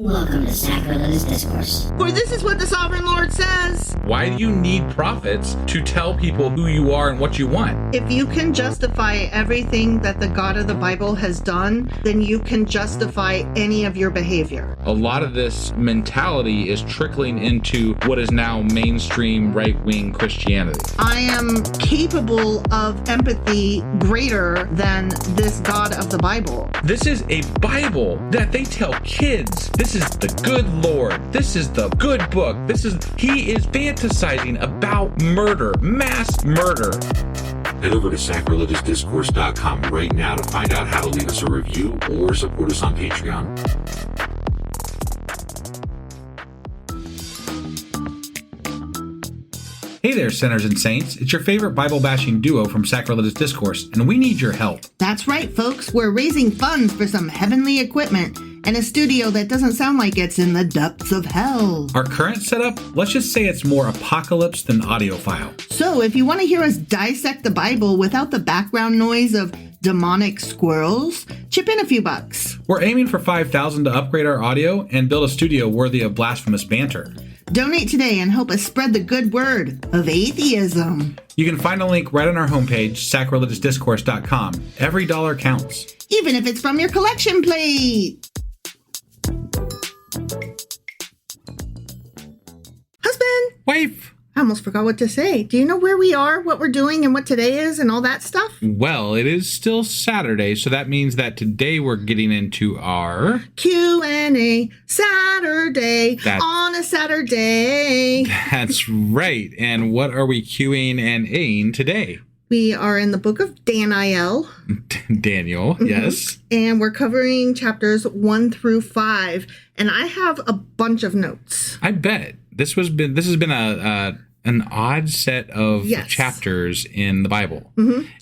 Welcome to Sacrilegious Discourse. For this is what the Sovereign Lord says. Why do you need prophets to tell people who you are and what you want? If you can justify everything that the God of the Bible has done, then you can justify any of your behavior. A lot of this mentality is trickling into what is now mainstream right-wing Christianity. I am capable of empathy greater than this God of the Bible. This is a Bible that they tell kids. This is the good Lord. This is the good book. He is fantasizing about murder, mass murder. Head over to sacrilegiousdiscourse.com right now to find out how to leave us a review or support us on Patreon. Hey there, sinners and saints. It's your favorite Bible-bashing duo from Sacrilegious Discourse, and we need your help. That's right, folks. We're raising funds for some heavenly equipment and a studio that doesn't sound like it's in the depths of hell. Our current setup, let's just say it's more apocalypse than audiophile. So if you want to hear us dissect the Bible without the background noise of demonic squirrels, chip in a few bucks. We're aiming for $5,000 to upgrade our audio and build a studio worthy of blasphemous banter. Donate today and help us spread the good word of atheism. You can find a link right on our homepage, sacrilegiousdiscourse.com. Every dollar counts. Even if it's from your collection plate. Husband! Wife! I almost forgot what to say. Do you know where we are, what we're doing, and what today is, and all that stuff? Well, it is still Saturday, so that means that today we're getting into our Q&A Saturday on a Saturday. That's right. And what are we Qing and Aing today? We are in the book of Daniel. Daniel, yes. And we're covering chapters 1 through 5. And I have a bunch of notes. I bet. This has been an odd set of chapters in the Bible,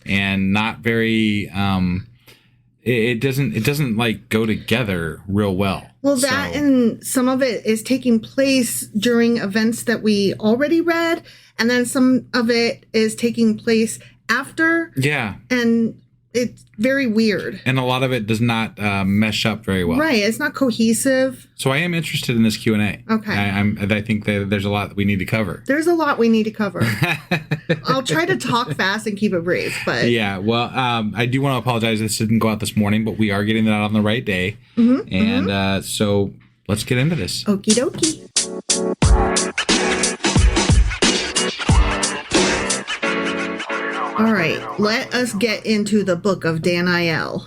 and not very. It doesn't like go together real well. Well, that and some of it is taking place during events that we already read, and then some of it is taking place after. Yeah, and it's very weird. And a lot of it does not mesh up very well. Right, it's not cohesive. So I am interested in this Q&A. Okay. I think that there's a lot that we need to cover. There's a lot we need to cover. I'll try to talk fast and keep it brief, but... Yeah, well, I do want to apologize. This didn't go out this morning, but we are getting that out on the right day. So let's get into this. Okie dokie. All right, let us get into the book of Daniel.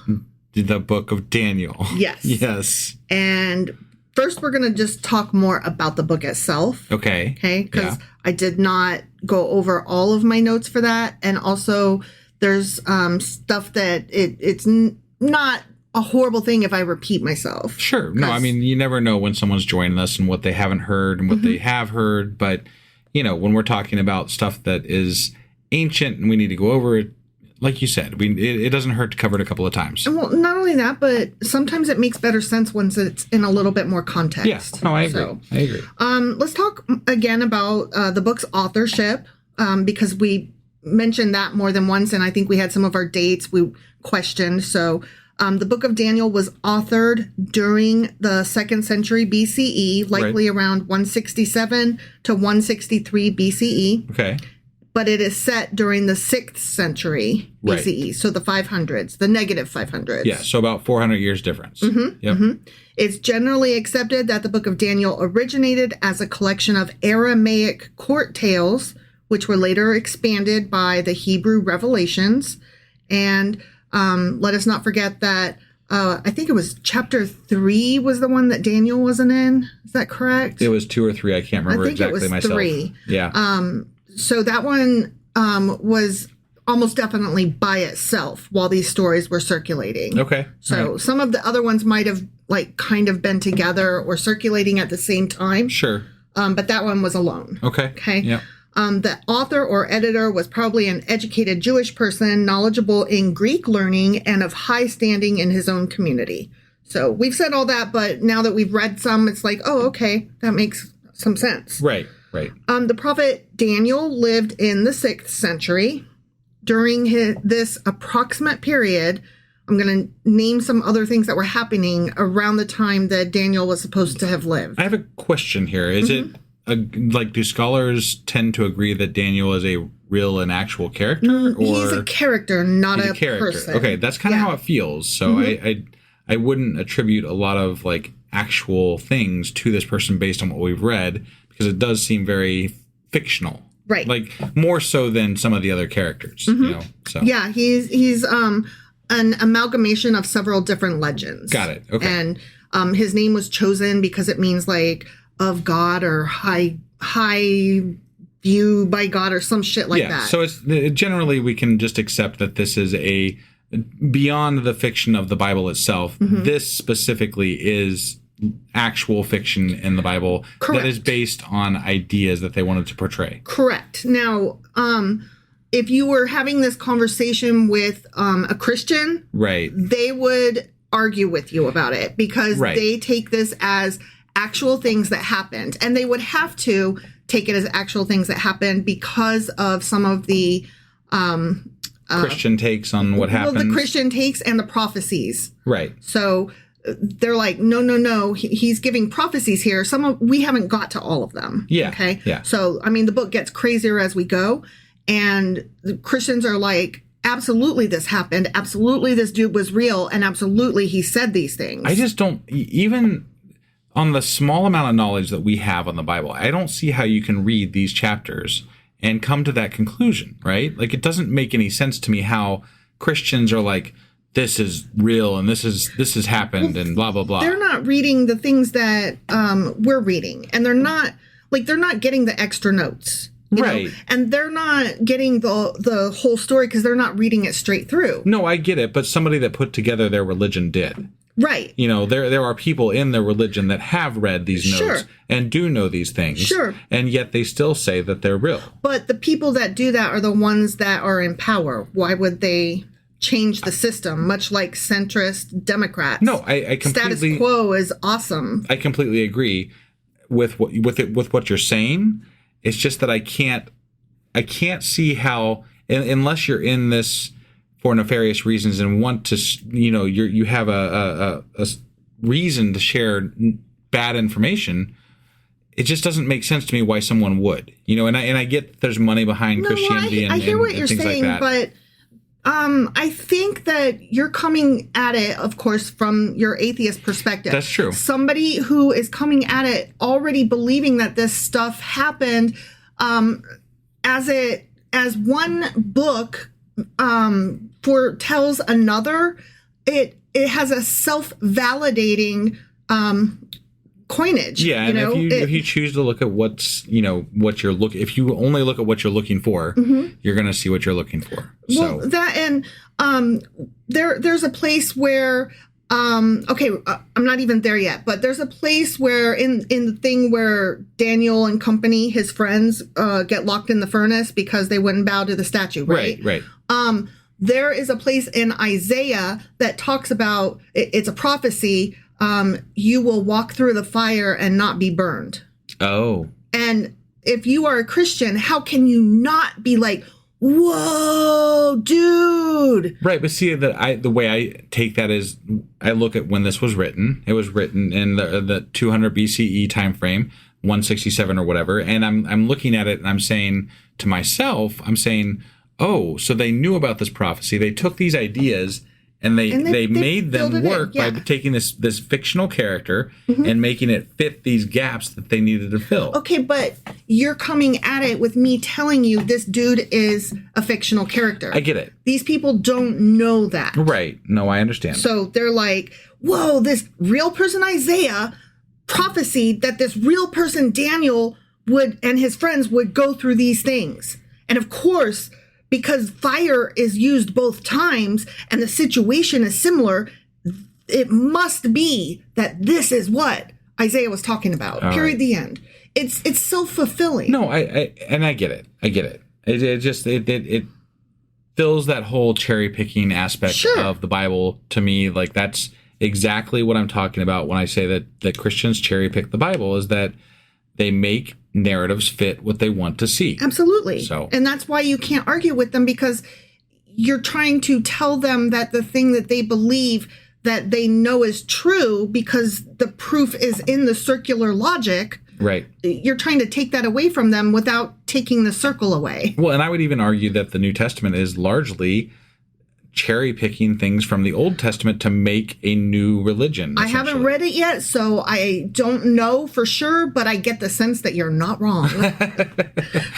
The book of Daniel. Yes. Yes. And first, we're going to just talk more about the book itself. Okay. Okay, because I did not go over all of my notes for that. And also, there's stuff that it's not a horrible thing if I repeat myself. Sure. No, I mean, you never know when someone's joining us and what they haven't heard and what they have heard. But, you know, when we're talking about stuff that is ancient and we need to go over it, like you said, it doesn't hurt to cover it a couple of times. Well, not only that, but sometimes it makes better sense once it's in a little bit more context. Yeah, no, I agree. Let's talk again about the book's authorship, because we mentioned that more than once, and I think we had some of our dates we questioned. So the book of Daniel was authored during the 2nd century BCE, likely around 167 to 163 BCE. Okay. But it is set during the 6th century BCE, so the 500s, the negative 500s. Yeah, so about 400 years difference. It's generally accepted that the book of Daniel originated as a collection of Aramaic court tales, which were later expanded by the Hebrew revelations. And let us not forget that I think it was chapter 3 was the one that Daniel wasn't in. Is that correct? It was 2 or 3. I can't remember exactly myself. I think it was 3. Yeah. So that one was almost definitely by itself while these stories were circulating. Okay. So some of the other ones might have kind of been together or circulating at the same time. Sure. But that one was alone. Okay. Okay. Yeah. The author or editor was probably an educated Jewish person, knowledgeable in Greek learning and of high standing in his own community. So we've said all that, but now that we've read some, it's like, oh, okay, that makes some sense. Right. Right. The prophet Daniel lived in the 6th century. During this approximate period, I'm going to name some other things that were happening around the time that Daniel was supposed to have lived. I have a question here. Is it do scholars tend to agree that Daniel is a real and actual character? Or he's a character, not a character. person. Okay, that's kind of how it feels. So I wouldn't attribute a lot of like actual things to this person based on what we've read, because it does seem very fictional. Right. Like more so than some of the other characters, you know. So yeah, he's an amalgamation of several different legends. Got it. Okay. And his name was chosen because it means like of God or high view by God or some shit like that. So it's generally we can just accept that this is a beyond the fiction of the Bible itself. This specifically is actual fiction in the Bible. Correct. That is based on ideas that they wanted to portray. Correct. Now, if you were having this conversation with a Christian, right, they would argue with you about it because they take this as actual things that happened, and they would have to take it as actual things that happened because of some of the Christian takes on what happened. Well, the Christian takes and the prophecies. Right. So they're like, no, he's giving prophecies here. We haven't got to all of them. Yeah. Okay. Yeah. So, I mean, the book gets crazier as we go. And the Christians are like, absolutely this happened. Absolutely this dude was real. And absolutely he said these things. I just don't, even on the small amount of knowledge that we have on the Bible, I don't see how you can read these chapters and come to that conclusion, right? Like, it doesn't make any sense to me how Christians are like, this is real and this has happened and blah, blah, blah. They're not reading the things that we're reading, and they're not getting the extra notes. You know? And they're not getting the whole story because they're not reading it straight through. No, I get it. But somebody that put together their religion did. Right. You know, there are people in their religion that have read these notes and do know these things. Sure. And yet they still say that they're real. But the people that do that are the ones that are in power. Why would they change the system, much like centrist Democrats? No, I completely... Status quo is awesome. I completely agree with what you're saying. It's just that I can't see how, unless you're in this for nefarious reasons and want to, you know, you have a reason to share bad information. It just doesn't make sense to me why someone would, you know. And I get that there's money behind Christianity I hear what you're things saying, like that. But I think that you're coming at it, of course, from your atheist perspective. That's true. Somebody who is coming at it already believing that this stuff happened, as one book foretells another, it has a self-validating coinage. Yeah, and if you choose to look at if you only look at what you're looking for, you're going to see what you're looking for. Well, that and there's a place where I'm not even there yet, but there's a place where in the thing where Daniel and company, his friends, get locked in the furnace because they wouldn't bow to the statue, right? Right. There is a place in Isaiah that talks about it's a prophecy. You will walk through the fire and not be burned. Oh. And if you are a Christian, how can you not be like, whoa, dude? Right, but see, the way I take that is I look at when this was written. It was written in the 200 BCE time frame, 167 or whatever, and I'm looking at it and I'm saying to myself, oh, so they knew about this prophecy. They took these ideas and they made them work by taking this fictional character and making it fit these gaps that they needed to fill. Okay, but you're coming at it with me telling you this dude is a fictional character. I get it. These people don't know that. Right. No, I understand. So they're like, whoa, this real person Isaiah prophesied that this real person Daniel would and his friends would go through these things. And of course, because fire is used both times and the situation is similar, it must be that this is what Isaiah was talking about. All period. Right. The end. It's self-fulfilling. No, I get it. It fills that whole cherry-picking aspect of the Bible to me. Like, that's exactly what I'm talking about when I say that Christians cherry-pick the Bible, is that they make narratives fit what they want to see. Absolutely. So, and that's why you can't argue with them, because you're trying to tell them that the thing that they believe that they know is true because the proof is in the circular logic. Right. You're trying to take that away from them without taking the circle away. Well, and I would even argue that the New Testament is largely cherry picking things from the Old Testament to make a new religion. I haven't read it yet, so I don't know for sure, but I get the sense that you're not wrong.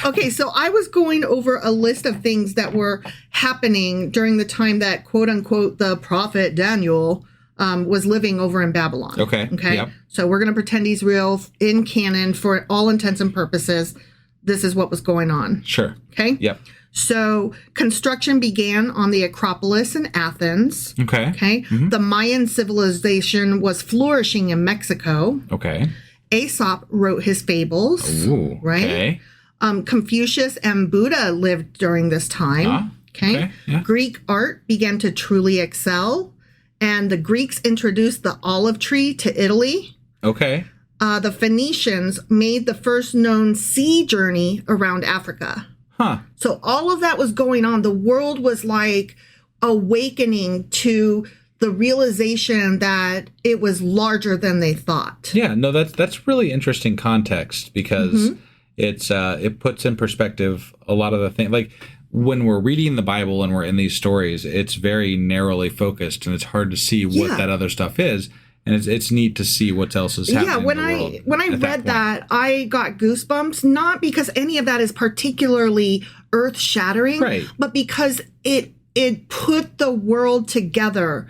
Okay, so I was going over a list of things that were happening during the time that, quote unquote, the prophet Daniel was living over in Babylon. Okay. Yep. So we're going to pretend he's real in canon for all intents and purposes. This is what was going on. Sure. Okay. Yep. So construction began on the Acropolis in Athens. Okay. Okay. Mm-hmm. The Mayan civilization was flourishing in Mexico. Okay. Aesop wrote his fables. Ooh, right. Okay. Confucius and Buddha lived during this time. Okay. Yeah. Greek art began to truly excel, and the Greeks introduced the olive tree to Italy. Okay. The Phoenicians made the first known sea journey around Africa. Huh. So all of that was going on. The world was like awakening to the realization that it was larger than they thought. Yeah, no, that's really interesting context because it puts in perspective a lot of the things. Like when we're reading the Bible and we're in these stories, it's very narrowly focused and it's hard to see what that other stuff is. And it's neat to see what else is happening. Yeah, when I read that, I got goosebumps, not because any of that is particularly earth-shattering, right, but because it put the world together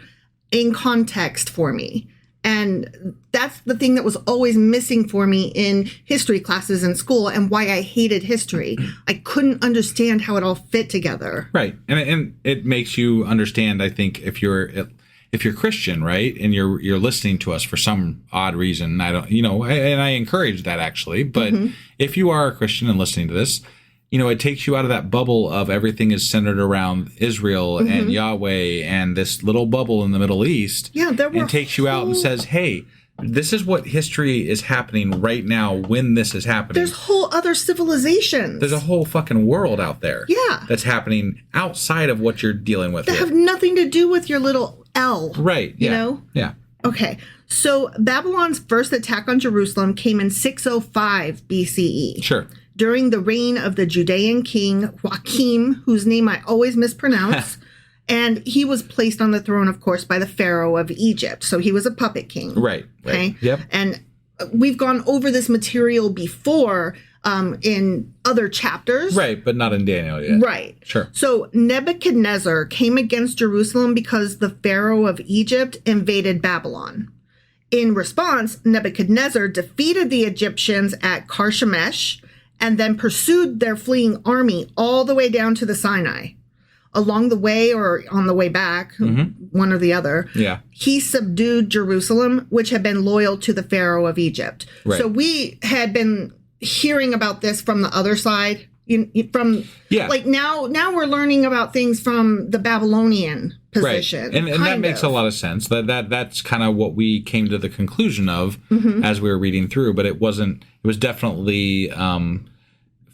in context for me. And that's the thing that was always missing for me in history classes in school and why I hated history. I couldn't understand how it all fit together. Right. And it makes you understand, I think, if you're Christian, right, and you're listening to us for some odd reason, and I encourage that actually, but if you are a Christian and listening to this, it takes you out of that bubble of everything is centered around Israel and Yahweh and this little bubble in the Middle East. Yeah, and takes you out and says, hey, this is what history is happening right now when this is happening. There's whole other civilizations. There's a whole fucking world out there. Yeah. That's happening outside of what you're dealing with. That have nothing to do with your little L. Right. Yeah. You know? Yeah. Okay. So Babylon's first attack on Jerusalem came in 605 BCE. Sure. During the reign of the Judean king Joachim, whose name I always mispronounce. And he was placed on the throne, of course, by the Pharaoh of Egypt. So he was a puppet king. Right. Okay. Yep. And we've gone over this material before in other chapters. Right, but not in Daniel yet. Right. Sure. So Nebuchadnezzar came against Jerusalem because the Pharaoh of Egypt invaded Babylon. In response, Nebuchadnezzar defeated the Egyptians at Karshemish and then pursued their fleeing army all the way down to the Sinai. Along the way or on the way back, one or the other, he subdued Jerusalem, which had been loyal to the Pharaoh of Egypt. Right. So we had been hearing about this from the other side. Like now we're learning about things from the Babylonian position. Right. And that makes a lot of sense. That's kind of what we came to the conclusion of as we were reading through, but it was definitely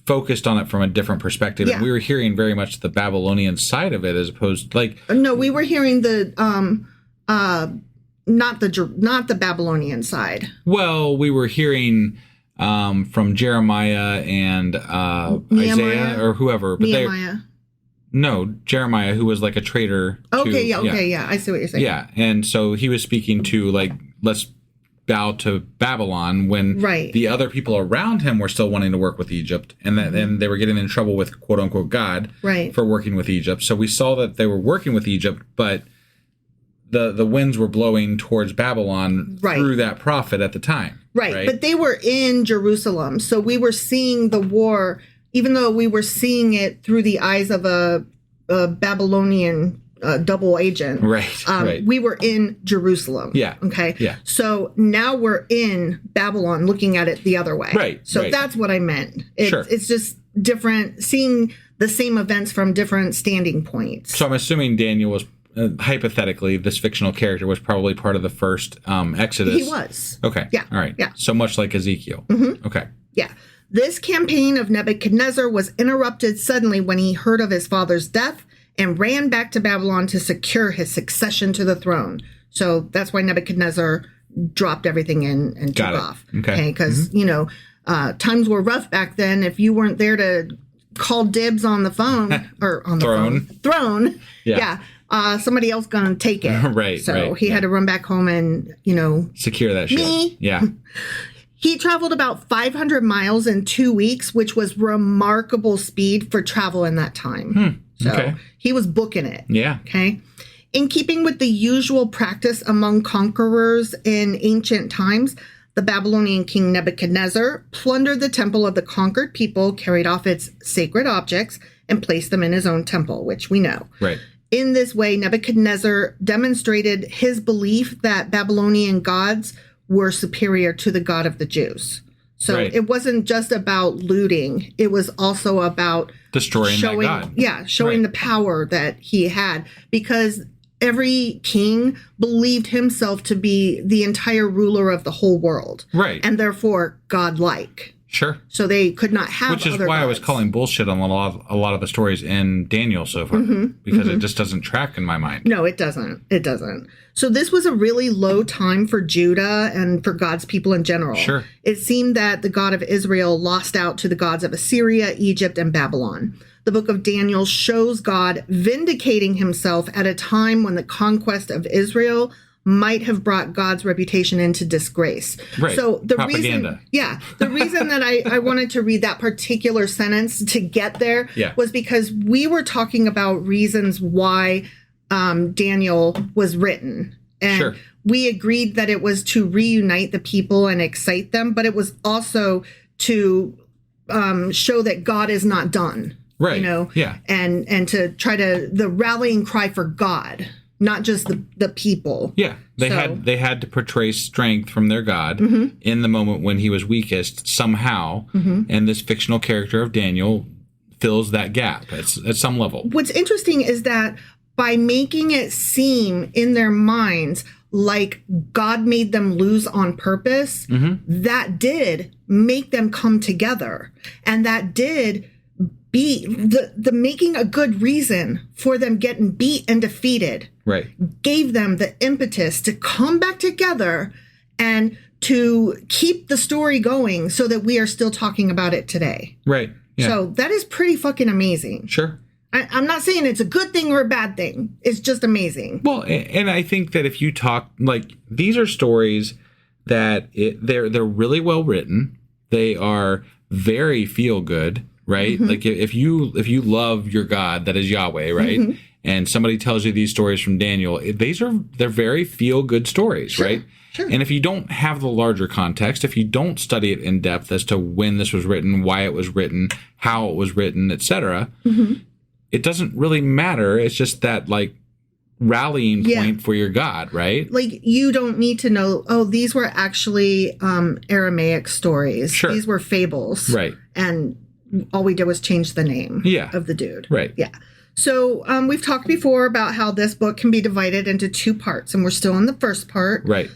focused on it from a different perspective. And we were hearing very much the Babylonian side of it as opposed to no, we were hearing the not the Babylonian side. Well, we were hearing from Jeremiah and Isaiah or whoever, but Jeremiah, who was like a traitor. I see what you're saying. Yeah, and so he was speaking to let's bow to Babylon when the other people around him were still wanting to work with Egypt, and that and they were getting in trouble with quote unquote God for working with Egypt. So we saw that they were working with Egypt, but the winds were blowing towards Babylon through that prophet at the time. Right. But they were in Jerusalem, so we were seeing the war, even though we were seeing it through the eyes of a Babylonian double agent. Right. We were in Jerusalem. Yeah. Okay. Yeah. So now we're in Babylon looking at it the other way. Right. So that's what I meant. Sure. It's just different, seeing the same events from different standing points. So I'm assuming Daniel was, hypothetically, this fictional character was probably part of the first Exodus. He was. Okay. Yeah. All right. Yeah. So much like Ezekiel. Okay. Yeah. This campaign of Nebuchadnezzar was interrupted suddenly when he heard of his father's death and ran back to Babylon to secure his succession to the throne. So that's why Nebuchadnezzar dropped everything and took off. Okay. Because, times were rough back then. If you weren't there to call dibs on the phone or on the throne. Yeah. Somebody else gonna take it. Right. So he had to run back home and, secure that shit. Me. Yeah. He traveled about 500 miles in 2 weeks, which was remarkable speed for travel in that time. So he was booking it. Yeah. Okay. In keeping with the usual practice among conquerors in ancient times, the Babylonian king Nebuchadnezzar plundered the temple of the conquered people, carried off its sacred objects, and placed them in his own temple, which we know. Right. In this way, Nebuchadnezzar demonstrated his belief that Babylonian gods were superior to the God of the Jews. So it wasn't just about looting. It was also about destroying that God. Yeah, showing the power that he had, because every king believed himself to be the entire ruler of the whole world. Right. And therefore godlike. Sure. So they could not have Which is other why gods. I was calling bullshit on a lot of the stories in Daniel so far. Because it just doesn't track in my mind. No, it doesn't. It doesn't. So this was a really low time for Judah and for God's people in general. Sure. It seemed that the God of Israel lost out to the gods of Assyria, Egypt, and Babylon. The book of Daniel shows God vindicating himself at a time when the conquest of Israel might have brought God's reputation into disgrace. Right. So the Propaganda. the reason that I wanted to read that particular sentence to get there was because we were talking about reasons why Daniel was written. And we agreed that it was to reunite the people and excite them, but it was also to show that God is not done. Right. And to try to the rallying cry for God, not just the people. Yeah. They had to portray strength from their God in the moment when he was weakest somehow. And this fictional character of Daniel fills that gap at some level. What's interesting is that by making it seem in their minds like God made them lose on purpose, that did make them come together. And that did be the making a good reason for them getting beat and defeated. Right. Gave them the impetus to come back together and to keep the story going so that we are still talking about it today. Right. Yeah. So that is pretty fucking amazing. Sure. I'm not saying it's a good thing or a bad thing. It's just amazing. Well, and I think that if you talk, like, these are stories that they're really well written. They are very feel good, right? Like if you love your God, that is Yahweh, right? And somebody tells you these stories from Daniel, they're very feel good stories, right? Sure. And if you don't have the larger context, if you don't study it in depth as to when this was written, why it was written, how it was written, etc., it doesn't really matter. It's just that, like, rallying point for your God, right? Like, you don't need to know, these were actually Aramaic stories. Sure. These were fables. Right. And all we did was change the name of the dude. Right. Yeah. So we've talked before about how this book can be divided into two parts, and we're still in the first part, right?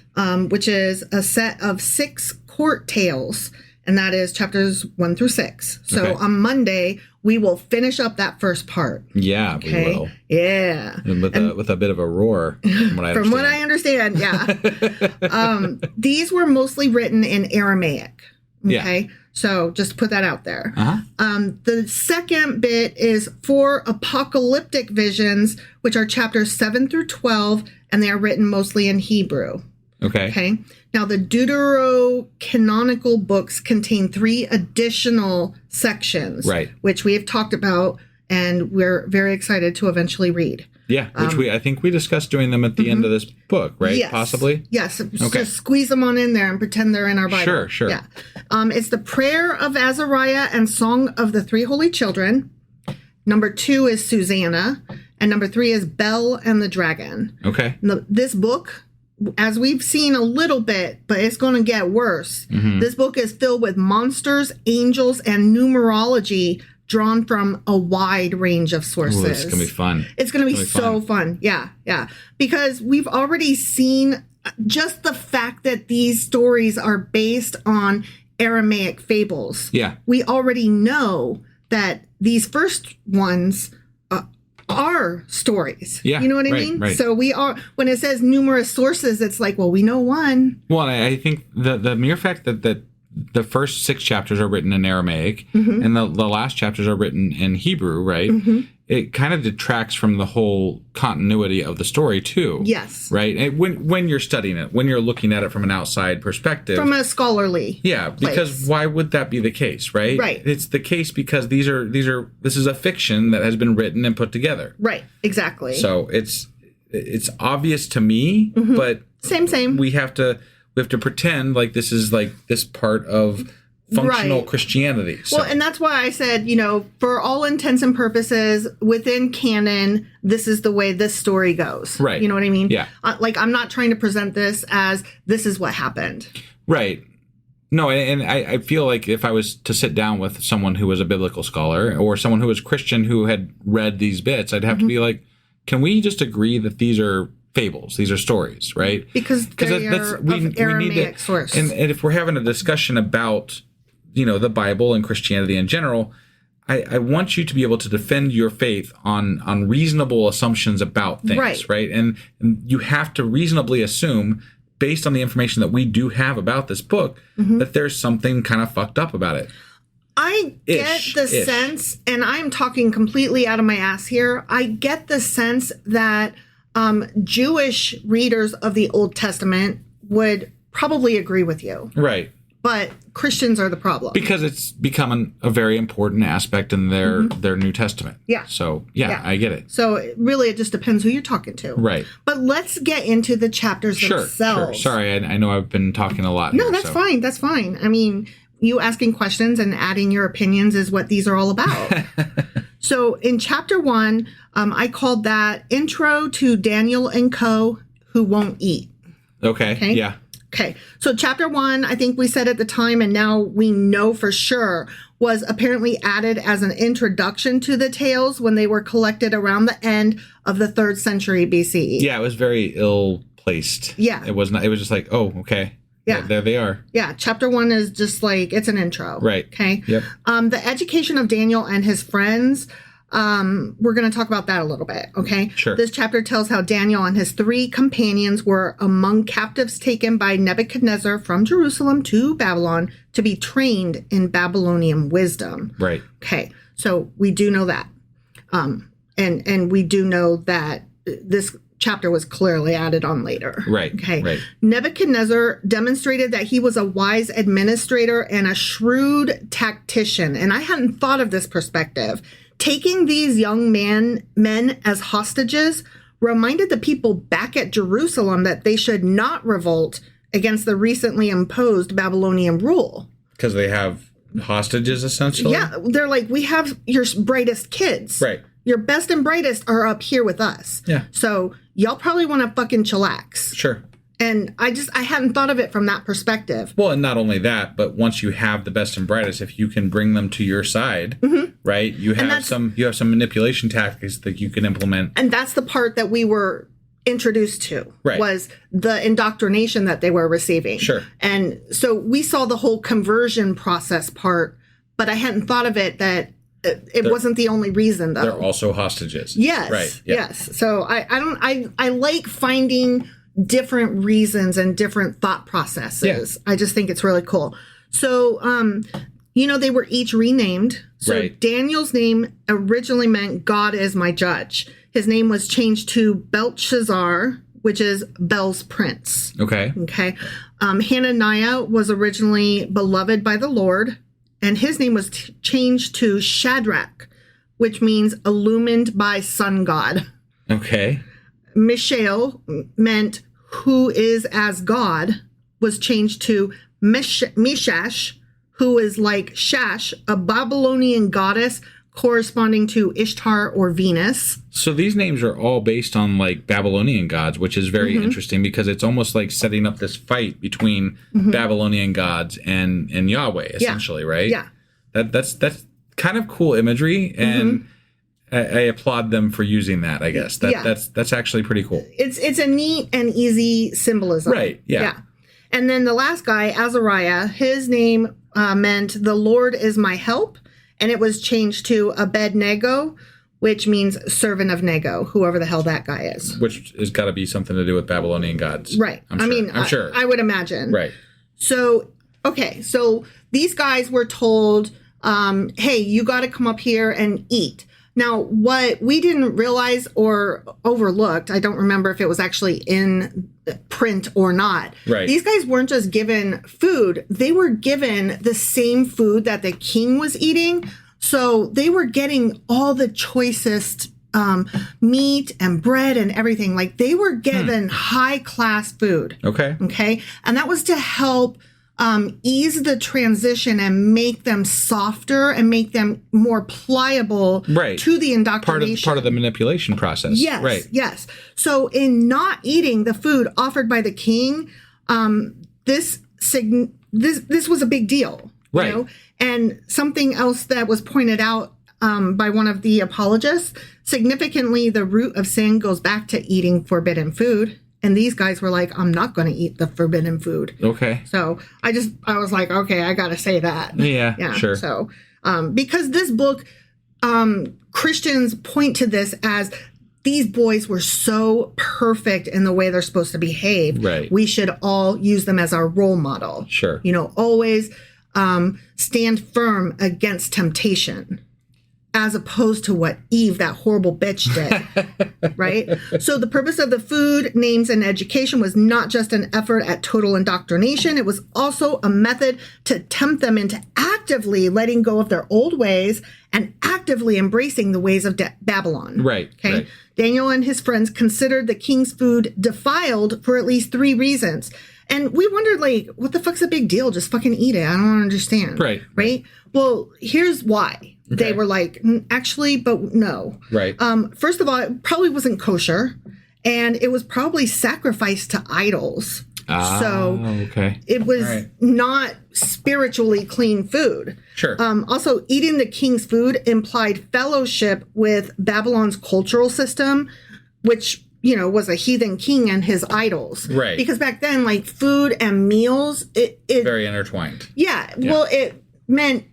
Which is a set of 6 court tales, and that is chapters 1 through 6. So on Monday, we will finish up that first part. Yeah, we will. Yeah. And with a bit of a roar, from what I understand. Yeah. These were mostly written in Aramaic. Okay. Yeah. So just put that out there. The second bit is 4 apocalyptic visions, which are chapters 7 through 12, and they are written mostly in Hebrew. Okay. Now, the Deuterocanonical books contain 3 additional sections, which we have talked about, and we're very excited to eventually read. Yeah, which I think we discussed doing them at the end of this book, right? Yes. Possibly? Yes. Just squeeze them on in there and pretend they're in our Bible. Sure. Yeah. It's the Prayer of Azariah and Song of the 3 Holy Children. Number 2 is Susanna. And number 3 is Bel and the Dragon. Okay. This book, as we've seen a little bit, but it's going to get worse. This book is filled with monsters, angels, and numerology drawn from a wide range of sources. Ooh, it's going to be fun. It's going to be so fun. Yeah. Because we've already seen just the fact that these stories are based on Aramaic fables. Yeah. We already know that these first ones are stories. Yeah, You know what I right, mean? right. So we are, when it says numerous sources, it's like, well, we know one. Well, I think the mere fact that the first 6 chapters are written in Aramaic and the last chapters are written in Hebrew, right? It kind of detracts from the whole continuity of the story too. Yes. Right? And when you're studying it, when you're looking at it from an outside perspective. From a scholarly because place. why would that be the case, right? Right. It's the case because this is a fiction that has been written and put together. Right. Exactly. So it's obvious to me, but Same. we have to pretend like this is like this part of functional Right. Christianity. So. Well, and that's why I said, for all intents and purposes, within canon, this is the way this story goes. Right. You know what I mean? Yeah. I'm not trying to present this as this is what happened. Right. No, and I feel like if I was to sit down with someone who was a biblical scholar or someone who was Christian who had read these bits, I'd have to be like, can we just agree that these are fables? These are stories, right? Because they are of Aramaic source. And if we're having a discussion about, the Bible and Christianity in general, I want you to be able to defend your faith on reasonable assumptions about things, right? And you have to reasonably assume, based on the information that we do have about this book, that there's something kind of fucked up about it. I get the sense, and I'm talking completely out of my ass here, I get the sense that Jewish readers of the Old Testament would probably agree with you. Right. But Christians are the problem. Because it's become a very important aspect in their New Testament. Yeah. So, I get it. So, really, it just depends who you're talking to. Right. But let's get into the chapters themselves. Sure. Sorry, I know I've been talking a lot. No, that's fine. That's fine. I mean, you asking questions and adding your opinions is what these are all about. So, in chapter 1, I called that Intro to Daniel and Co. Who Won't Eat. Okay. Yeah. Okay, so chapter 1, I think we said at the time, and now we know for sure, was apparently added as an introduction to the tales when they were collected around the end of the 3rd century BCE. Yeah, it was very ill-placed. Yeah. It was just like, oh, okay. Yeah. There they are. Yeah, chapter 1 is just like, it's an intro. Right. Okay. Yep. The education of Daniel and his friends, we're going to talk about that a little bit, okay? Sure. This chapter tells how Daniel and his 3 companions were among captives taken by Nebuchadnezzar from Jerusalem to Babylon to be trained in Babylonian wisdom. Right. Okay, so we do know that. And we do know that this chapter was clearly added on later. Right. Okay. Right. Nebuchadnezzar demonstrated that he was a wise administrator and a shrewd tactician. And I hadn't thought of this perspective. Taking these young men as hostages reminded the people back at Jerusalem that they should not revolt against the recently imposed Babylonian rule. Because they have hostages, essentially? Yeah, they're like, we have your brightest kids. Right. Your best and brightest are up here with us. Yeah. So y'all probably want to fucking chillax. Sure. And I hadn't thought of it from that perspective. Well, and not only that, but once you have the best and brightest, if you can bring them to your side, right? You have some manipulation tactics that you can implement. And that's the part that we were introduced to, right, was the indoctrination that they were receiving. Sure. And so we saw the whole conversion process part, but I hadn't thought of it that it wasn't the only reason, though. They're also hostages. Yes. Right. Yeah. Yes. So I like finding different reasons and different thought processes. Yeah. I just think it's really cool. So, they were each renamed. So right. Daniel's name originally meant God is my judge. His name was changed to Belshazzar, which is Bel's prince. Okay. Okay. Hananiah was originally beloved by the Lord, and his name was changed to Shadrach, which means illumined by sun god. Okay. Mishael meant who is as God, was changed to Mishash, who is like Shash, a Babylonian goddess corresponding to Ishtar or Venus. So these names are all based on like Babylonian gods, which is very interesting because it's almost like setting up this fight between Babylonian gods and Yahweh, essentially, right? Yeah. That's kind of cool imagery, and I applaud them for using that, I guess. That's actually pretty cool. It's a neat and easy symbolism. Right, yeah. And then the last guy, Azariah, his name meant the Lord is my help, and it was changed to Abednego, which means servant of Nego, whoever the hell that guy is. Which has got to be something to do with Babylonian gods. Right. I'm sure. I would imagine. Right. So, okay. So these guys were told, hey, you got to come up here and eat. Now, what we didn't realize or overlooked, I don't remember if it was actually in print or not. Right. These guys weren't just given food. They were given the same food that the king was eating. So they were getting all the choicest meat and bread and everything. Like they were given high class food. Okay. Okay. And that was to help ease the transition and make them softer and make them more pliable to the indoctrination. Part of the manipulation process. Yes. Right. Yes. So in not eating the food offered by the king, this was a big deal. Right. You know? And something else that was pointed out by one of the apologists, significantly, the root of sin goes back to eating forbidden food. And these guys were like, I'm not going to eat the forbidden food. Okay. So I was like, okay, I got to say that. Yeah, sure. So, because this book, Christians point to this as these boys were so perfect in the way they're supposed to behave. Right. We should all use them as our role model. Sure. You know, always stand firm against temptation, as opposed to what Eve, that horrible bitch, did, right? So the purpose of the food, names, and education was not just an effort at total indoctrination. It was also a method to tempt them into actively letting go of their old ways and actively embracing the ways of Babylon. Right. Okay. Right. Daniel and his friends considered the king's food defiled for at least 3 reasons. And we wondered, like, what the fuck's the big deal? Just fucking eat it. I don't understand. Right. Right? Well, here's why. Okay. They were like, actually, but no. Right. First of all, it probably wasn't kosher. And it was probably sacrificed to idols. So okay. it was not spiritually clean food. Sure. Also, eating the king's food implied fellowship with Babylon's cultural system, which, you know, was a heathen king and his idols. Right. Because back then, like, food and meals, it very intertwined. Yeah. Well, it meant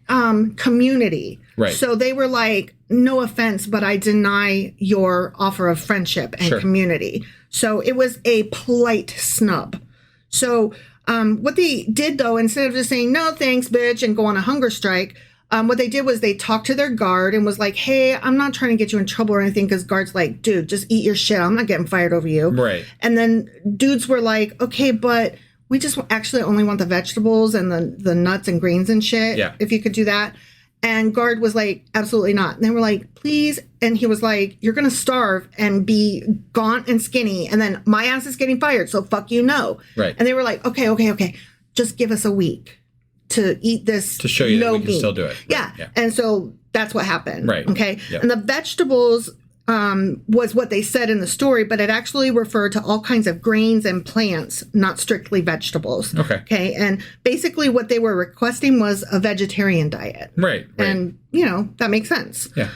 community. Right. So they were like, no offense, but I deny your offer of friendship and community. So it was a polite snub. So what they did, though, instead of just saying, no, thanks, bitch, and go on a hunger strike, what they did was they talked to their guard and was like, hey, I'm not trying to get you in trouble or anything, because guard's like, dude, just eat your shit. I'm not getting fired over you. Right. And then dudes were like, okay, but we just actually only want the vegetables and the nuts and grains and shit. Yeah. If you could do that. And guard was like, absolutely not. And they were like, please. And he was like, you're going to starve and be gaunt and skinny. And then my ass is getting fired. So fuck you, no. Right. And they were like, okay. Just give us a week to eat this. To show you that we can meat. still do it. Right. Yeah. And so that's what happened. Right. Okay. Yep. And the vegetables was what they said in the story, but it actually referred to all kinds of grains and plants, not strictly vegetables. Okay. And basically what they were requesting was a vegetarian diet. Right. And, you know, that makes sense. Yeah.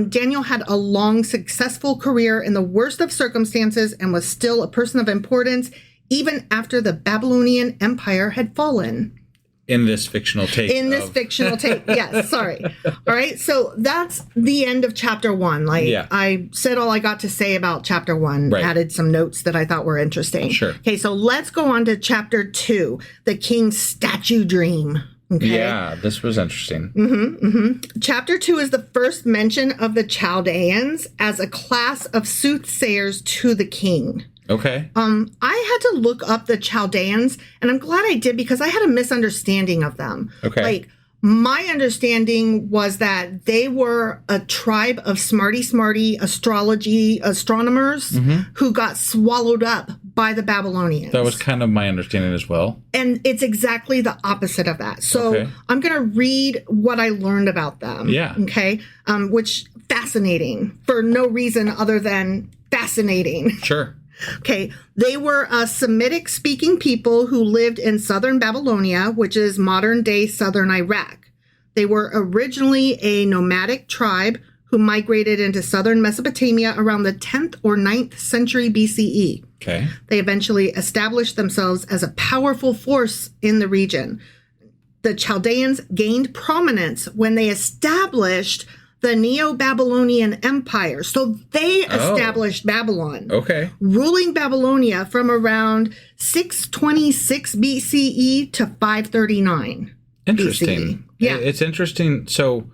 Daniel had a long, successful career in the worst of circumstances and was still a person of importance even after the Babylonian Empire had fallen. In this fictional take. Yes, sorry. All right, so that's the end of chapter 1. Like, I said all I got to say about chapter 1, added some notes that I thought were interesting. Sure. Okay, so let's go on to chapter 2, the king's statue dream. Okay? Yeah, this was interesting. Chapter 2 is the first mention of the Chaldeans as a class of soothsayers to the king. Okay. I had to look up the Chaldeans, and I'm glad I did because I had a misunderstanding of them. Okay. Like, my understanding was that they were a tribe of smarty astronomers who got swallowed up by the Babylonians. That was kind of my understanding as well. And it's exactly the opposite of that. So I'm going to read what I learned about them. Yeah. Okay. Which fascinating for no reason other than fascinating. Sure. Okay, they were a Semitic-speaking people who lived in southern Babylonia, which is modern-day southern Iraq. They were originally a nomadic tribe who migrated into southern Mesopotamia around the 10th or 9th century BCE. Okay. They eventually established themselves as a powerful force in the region. The Chaldeans gained prominence when they established the Neo-Babylonian Empire. So they established Babylon. Okay. Ruling Babylonia from around 626 BCE to 539 Interesting. BCE. Yeah. It's interesting. So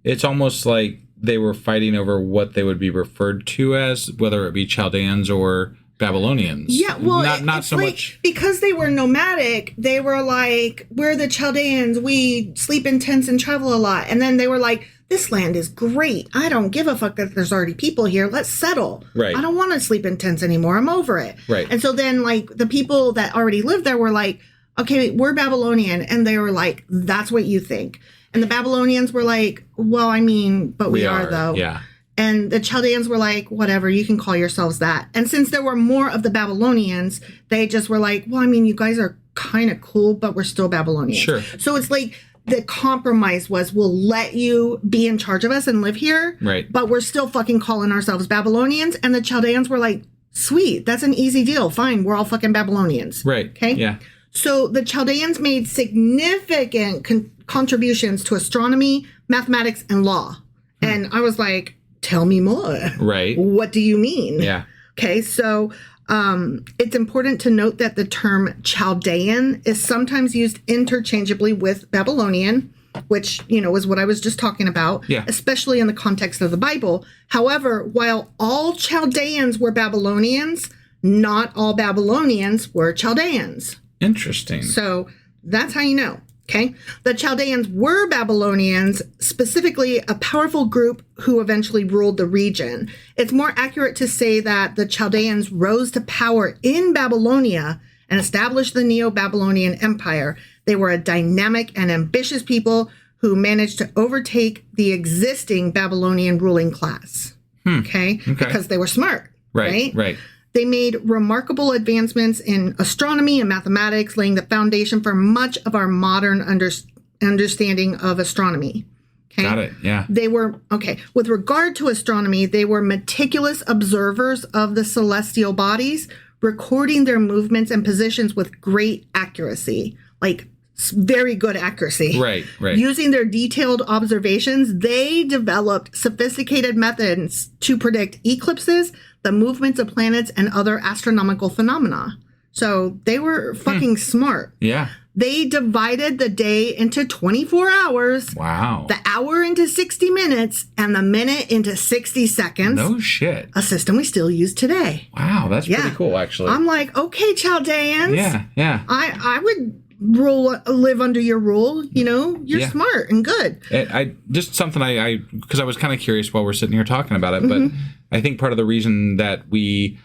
it's almost like they were fighting over what they would be referred to as, whether it be Chaldeans or Babylonians. Yeah, well, not it's so like, much because they were nomadic. They were like, we're the Chaldeans. We sleep in tents and travel a lot. And then they were like, this land is great. I don't give a fuck that there's already people here. Let's settle. Right. I don't want to sleep in tents anymore. I'm over it. Right. And so then, like, the people that already lived there were like, okay, we're Babylonian. And they were like, that's what you think. And the Babylonians were like, well, I mean, but we are though. Yeah. And the Chaldeans were like, whatever, you can call yourselves that. And since there were more of the Babylonians, they just were like, well, I mean, you guys are kind of cool, but we're still Babylonians. Sure. So it's like the compromise was, we'll let you be in charge of us and live here. Right. But we're still fucking calling ourselves Babylonians. And the Chaldeans were like, sweet, that's an easy deal. Fine, we're all fucking Babylonians. Right. Okay? Yeah. So the Chaldeans made significant contributions to astronomy, mathematics, and law. And I was like, tell me more. Right. What do you mean? Yeah. Okay, so it's important to note that the term Chaldean is sometimes used interchangeably with Babylonian, which, you know, is what I was just talking about, Yeah. especially in the context of the Bible. However, while all Chaldeans were Babylonians, not all Babylonians were Chaldeans. Interesting. So that's how you know. Okay. The Chaldeans were Babylonians, specifically a powerful group who eventually ruled the region. It's more accurate to say that the Chaldeans rose to power in Babylonia and established the Neo-Babylonian Empire. They were a dynamic and ambitious people who managed to overtake the existing Babylonian ruling class. Okay. Because they were smart. Right. Right. They made remarkable advancements in astronomy and mathematics, laying the foundation for much of our modern understanding of astronomy. Okay? Got it. Yeah. They were, okay, with regard to astronomy, they were meticulous observers of the celestial bodies, recording their movements and positions with great accuracy, like very good accuracy. Right, right. Using their detailed observations, they developed sophisticated methods to predict eclipses, the movements of planets, and other astronomical phenomena. So they were fucking smart. Yeah. They divided the day into 24 hours. Wow. The hour into 60 minutes, and the minute into 60 seconds. No shit. A system we still use today. Wow, that's pretty cool, actually. I'm like, okay, Chaldeans. Yeah, yeah. I would live under your rule. You know, you're smart and good. I just something I because I was kind of curious while we're sitting here talking about it, but I think part of the reason that we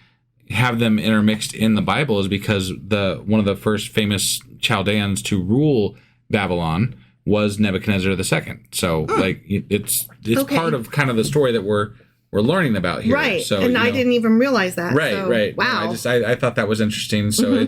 have them intermixed in the Bible is because one of the first famous Chaldeans to rule Babylon was Nebuchadnezzar II. So like it's part of kind of the story that we're learning about here. Right. So and I didn't even realize that. Right, so, right. Wow. No, I thought that was interesting. So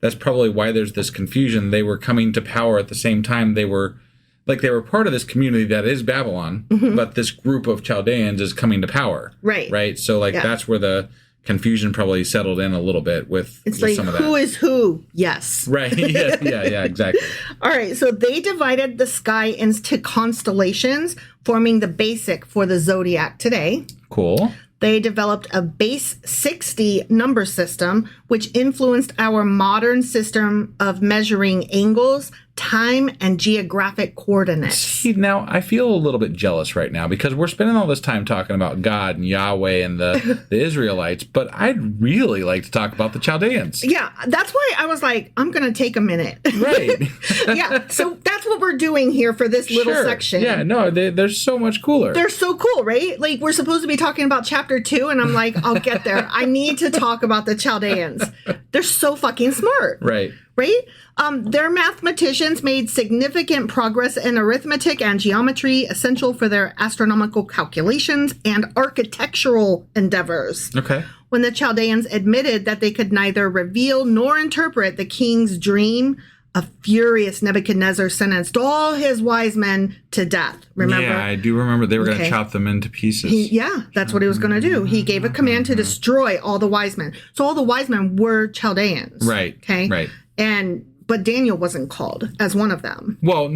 that's probably why there's this confusion. They were coming to power at the same time. They were part of this community that is Babylon, but this group of Chaldeans is coming to power. Right. Right. So that's where the confusion probably settled in a little bit with some of that. Who is who? Yes. Right. Yeah, exactly. All right. So they divided the sky into constellations, forming the basic for the zodiac today. Cool. They developed a base 60 number system, which influenced our modern system of measuring angles, time, and geographic coordinates. See, now I feel a little bit jealous right now because we're spending all this time talking about God and Yahweh and the Israelites, but I'd really like to talk about the Chaldeans. Yeah, that's why I was like, I'm going to take a minute. Right. Yeah, so that's what we're doing here for this little section. Yeah, no, they're so much cooler. They're so cool, right? Like, we're supposed to be talking about chapter 2, and I'm like, I'll get there. I need to talk about the Chaldeans. They're so fucking smart. Right. Right? Their mathematicians made significant progress in arithmetic and geometry, essential for their astronomical calculations and architectural endeavors. Okay. When the Chaldeans admitted that they could neither reveal nor interpret the king's dream, a furious Nebuchadnezzar sentenced all his wise men to death. Remember? Yeah, I do remember they were going to chop them into pieces. That's what he was going to do. He gave a command to destroy all the wise men. So all the wise men were Chaldeans. Right. Okay. Right. And but Daniel wasn't called as one of them. Well,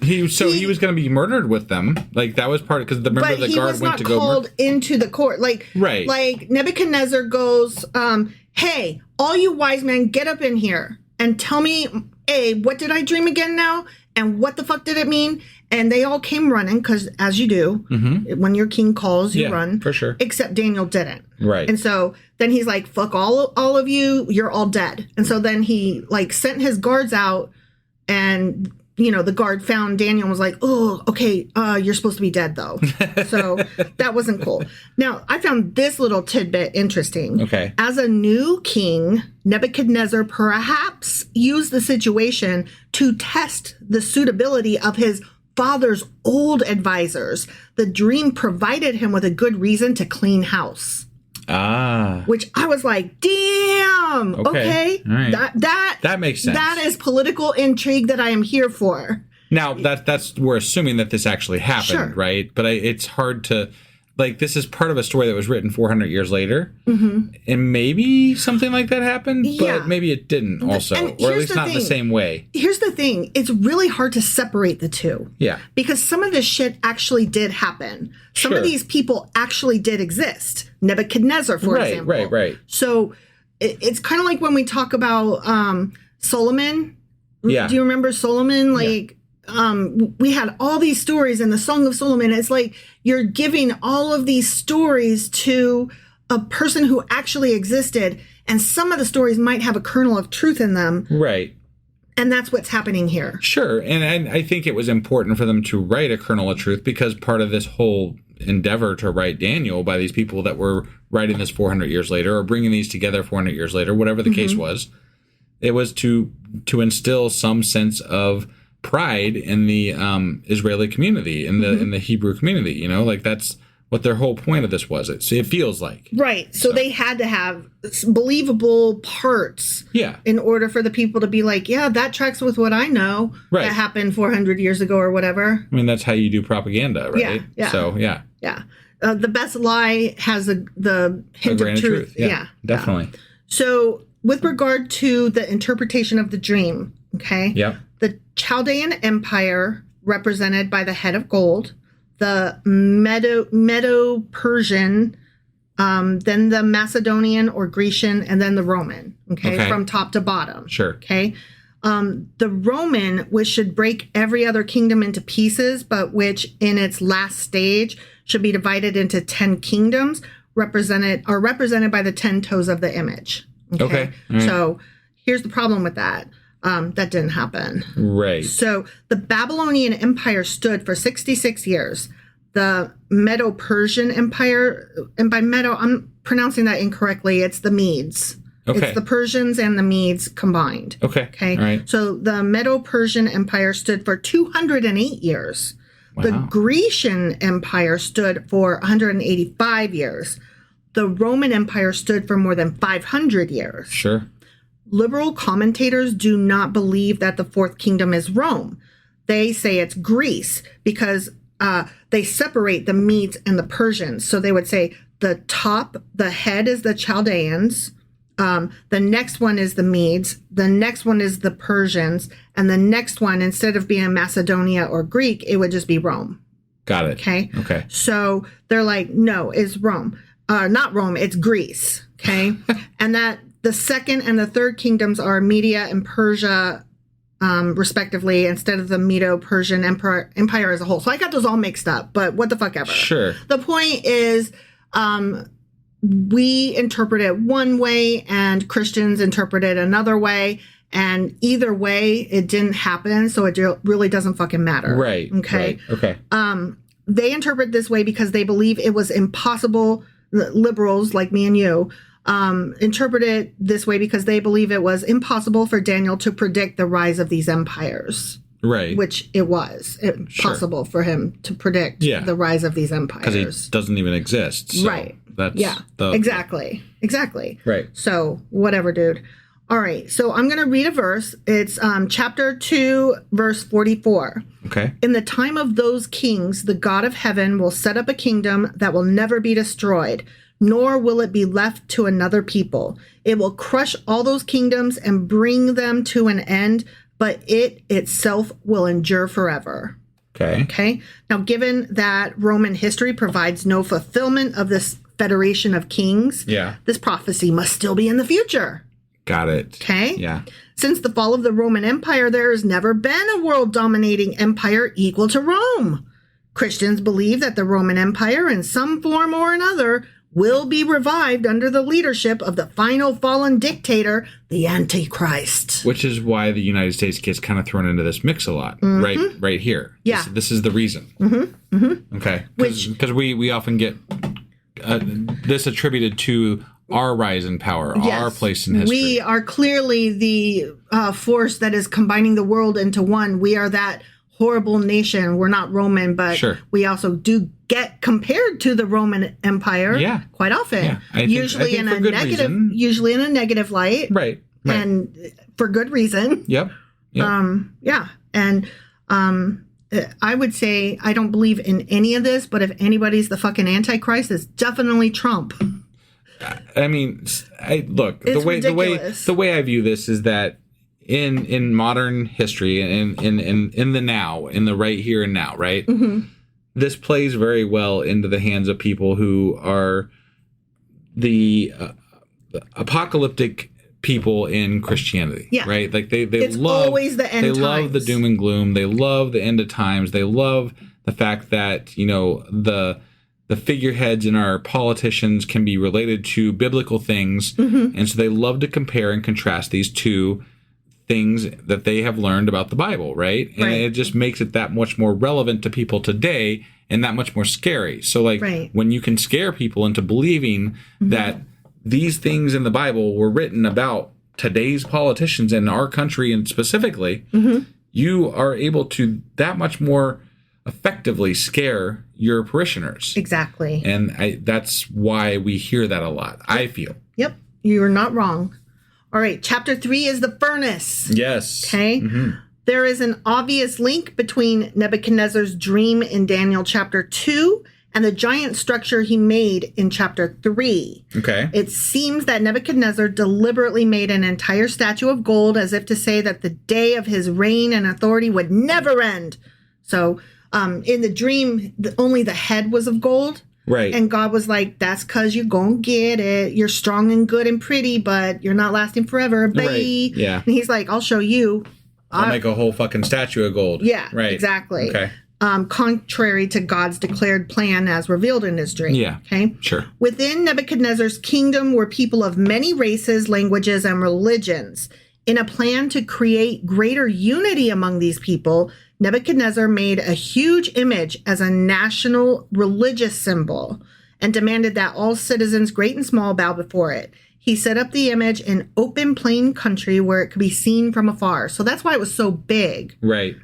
he was going to be murdered with them. Like that was part because the guard went to go. But he was not called into the court. Like right. Like Nebuchadnezzar goes, "Hey, all you wise men, get up in here and tell me, what did I dream again now? And what the fuck did it mean?" And they all came running because, as you do, when your king calls, you run. For sure. Except Daniel didn't. Right. And so then he's like, "Fuck all of you, you're all dead." And so then he like sent his guards out, and the guard found Daniel and was like, "Oh, okay, you're supposed to be dead though." So that wasn't cool. Now I found this little tidbit interesting. Okay. As a new king, Nebuchadnezzar perhaps used the situation to test the suitability of his father's old advisors. The dream provided him with a good reason to clean house. Which I was like, damn. Okay. All right. That makes sense. That is political intrigue that I am here for. Now that's we're assuming that this actually happened, sure. Right? But it's hard to this is part of a story that was written 400 years later, and maybe something like that happened, but maybe it didn't also, or at least not in the same way. Here's the thing. It's really hard to separate the two. Yeah. Because some of this shit actually did happen. Some of these people actually did exist. Nebuchadnezzar, for example. Right. So it's kind of like when we talk about Solomon. Yeah. Do you remember Solomon? We had all these stories in the Song of Solomon. It's like you're giving all of these stories to a person who actually existed, and some of the stories might have a kernel of truth in them. Right. And that's what's happening here. Sure. And I think it was important for them to write a kernel of truth because part of this whole endeavor to write Daniel by these people that were writing this 400 years later or bringing these together 400 years later, whatever the case was, it was to instill some sense of pride in the Israeli community, in the Hebrew community. That's what their whole point of this was. It feels like. Right. So they had to have believable parts in order for the people to be like, yeah, that tracks with what I know that happened 400 years ago or whatever. I mean, that's how you do propaganda, right? Yeah. So, yeah. Yeah. The best lie has the hint of truth. Yeah. Definitely. So with regard to the interpretation of the dream, okay? Yep. The Chaldean Empire, represented by the head of gold, the Medo-Persian, then the Macedonian or Grecian, and then the Roman, okay, from top to bottom. Sure. Okay. The Roman, which should break every other kingdom into pieces, but which in its last stage should be divided into 10 kingdoms, represented by the 10 toes of the image. Okay. Right. So here's the problem with that. That didn't happen. Right. So the Babylonian Empire stood for 66 years. The Medo-Persian Empire, and by Medo, I'm pronouncing that incorrectly. It's the Medes. Okay. It's the Persians and the Medes combined. Okay. Okay. All right. So the Medo-Persian Empire stood for 208 years. Wow. The Grecian Empire stood for 185 years. The Roman Empire stood for more than 500 years. Sure. Liberal commentators do not believe that the fourth kingdom is Rome. They say it's Greece because they separate the Medes and the Persians. So they would say the head is the Chaldeans. The next one is the Medes. The next one is the Persians. And the next one, instead of being Macedonia or Greek, it would just be Rome. Got it. Okay. Okay. So they're like, no, it's Rome. Not Rome, it's Greece. Okay. And that the second and the third kingdoms are Media and Persia, respectively, instead of the Medo-Persian empire as a whole. So I got those all mixed up, but what the fuck ever. Sure. The point is, we interpret it one way and Christians interpret it another way. And either way, it didn't happen. So it really doesn't fucking matter. Right. Okay. Right, okay. They interpret this way because they believe it was impossible. Liberals like me and you interpret it this way because they believe it was impossible for Daniel to predict the rise of these empires. Right. Which it was impossible for him to predict the rise of these empires. Because he doesn't even exist. So right. That's Exactly. Right. So whatever, dude. All right. So I'm going to read a verse. It's chapter 2, verse 44. Okay. In the time of those kings, the God of heaven will set up a kingdom that will never be destroyed, nor will it be left to another people. It will crush all those kingdoms and bring them to an end, but it itself will endure forever. Okay. Now, given that Roman history provides no fulfillment of this federation of kings, this prophecy must still be in the future. Got it. Okay. Yeah. Since the fall of the Roman Empire, there has never been a world-dominating empire equal to Rome. Christians believe that the Roman Empire, in some form or another, will be revived under the leadership of the final fallen dictator, the Antichrist. Which is why the United States gets kind of thrown into this mix a lot, right here. Yeah. This is the reason. Okay. Because we often get this attributed to our rise in power, our place in history. We are clearly the force that is combining the world into one. We are that horrible nation. We're not Roman, but we also do get compared to the Roman Empire quite often. Yeah. Usually in a negative light. Right. And for good reason. Yep. And I would say I don't believe in any of this, but if anybody's the fucking Antichrist, it's definitely Trump. I mean, the way I view this is that in modern history, in the now, in the right here and now, right? This plays very well into the hands of people who are the apocalyptic people in Christianity, right? Like they love always the end they times. Love the doom and gloom. They love the end of times. They love the fact that the figureheads in our politicians can be related to biblical things, and so they love to compare and contrast these two things that they have learned about the Bible, right? And it just makes it that much more relevant to people today and that much more scary. So when you can scare people into believing that these things in the Bible were written about today's politicians in our country and specifically, you are able to that much more effectively scare your parishioners. Exactly. And that's why we hear that a lot, I feel. Yep. You're not wrong. All right, chapter 3 is the furnace. Yes. Okay. There is an obvious link between Nebuchadnezzar's dream in Daniel chapter 2 and the giant structure he made in chapter 3. Okay. It seems that Nebuchadnezzar deliberately made an entire statue of gold as if to say that the day of his reign and authority would never end. So in the dream, only the head was of gold. Right. And God was like, that's because you're going to get it. You're strong and good and pretty, but you're not lasting forever. Bye. Right. Yeah. And he's like, I'll show you. I'll make a whole fucking statue of gold. Yeah. Right. Exactly. Okay. Contrary to God's declared plan as revealed in his dream. Yeah. Okay. Sure. Within Nebuchadnezzar's kingdom were people of many races, languages, and religions. In a plan to create greater unity among these people, Nebuchadnezzar made a huge image as a national religious symbol and demanded that all citizens, great and small, bow before it. He set up the image in open plain country where it could be seen from afar. So that's why it was so big. Right.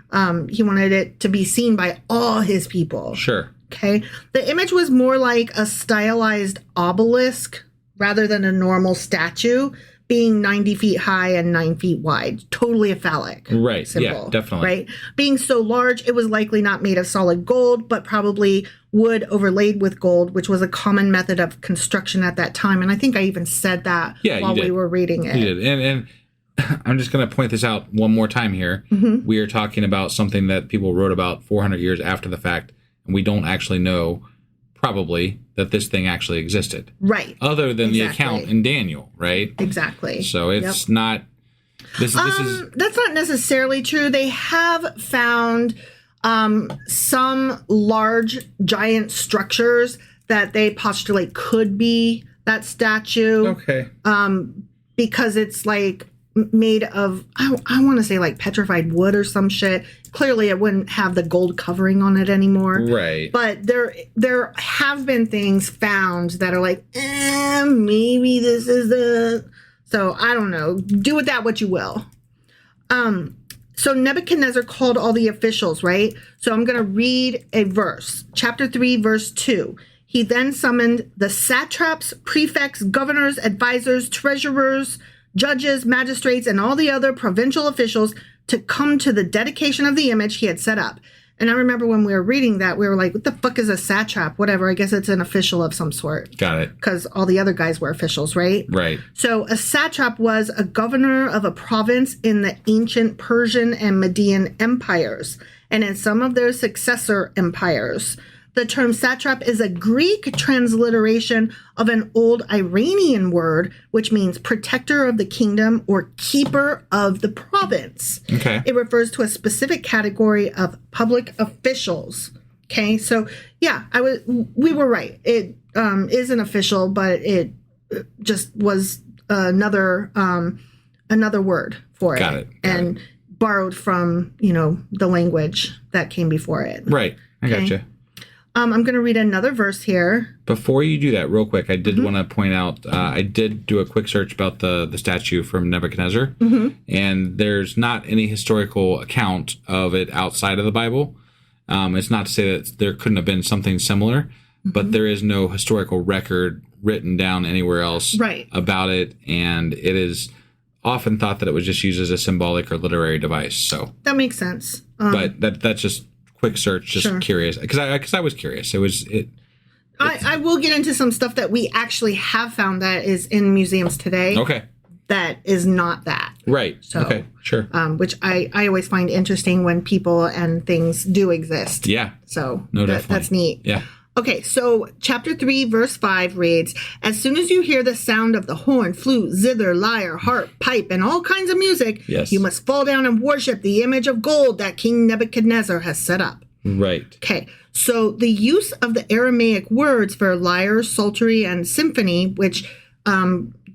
He wanted it to be seen by all his people. Sure. Okay. The image was more like a stylized obelisk rather than a normal statue, being 90 feet high and 9 feet wide. Totally a phallic symbol. Yeah, definitely. Right? Being so large, it was likely not made of solid gold, but probably wood overlaid with gold, which was a common method of construction at that time. And I think I even said that while we were reading it. You did. And I'm just going to point this out one more time here. We are talking about something that people wrote about 400 years after the fact, and we don't actually know probably that this thing actually existed. Right. Other than the account in Daniel, right? Exactly. So it's not... This is that's not necessarily true. They have found some large, giant structures that they postulate could be that statue. Okay. Because it's like made of, I want to say like petrified wood or some shit. Clearly it wouldn't have the gold covering on it anymore. Right. But there have been things found that are like, maybe this is the... So I don't know. Do with that what you will. So Nebuchadnezzar called all the officials, right? So I'm going to read a verse. Chapter 3, verse 2. He then summoned the satraps, prefects, governors, advisors, treasurers, judges, magistrates, and all the other provincial officials to come to the dedication of the image he had set up. And I remember when we were reading that, we were like, what the fuck is a satrap? Whatever. I guess it's an official of some sort. Got it. Because all the other guys were officials, right? Right. So a satrap was a governor of a province in the ancient Persian and Median empires, and in some of their successor empires. The term satrap is a Greek transliteration of an old Iranian word, which means protector of the kingdom or keeper of the province. Okay. It refers to a specific category of public officials. Okay, so yeah, we were right. It is an official, but it just was another word for it. Got it. And borrowed from, the language that came before it. Right. I gotcha. I'm going to read another verse here. Before you do that, real quick, I did want to point out, I did do a quick search about the statue from Nebuchadnezzar, and there's not any historical account of it outside of the Bible. It's not to say that there couldn't have been something similar, but there is no historical record written down anywhere else about it, and it is often thought that it was just used as a symbolic or literary device. So that makes sense. But that's just quick search, just curious, because I was curious. I will get into some stuff that we actually have found that is in museums today. Okay. That is not that. Right. So, okay. Sure. Which I always find interesting when people and things do exist. Yeah. So definitely. That's neat. Yeah. Okay, so chapter 3, verse 5 reads, as soon as you hear the sound of the horn, flute, zither, lyre, harp, pipe, and all kinds of music, you must fall down and worship the image of gold that King Nebuchadnezzar has set up. Right. Okay, so the use of the Aramaic words for lyre, psaltery, and symphony, which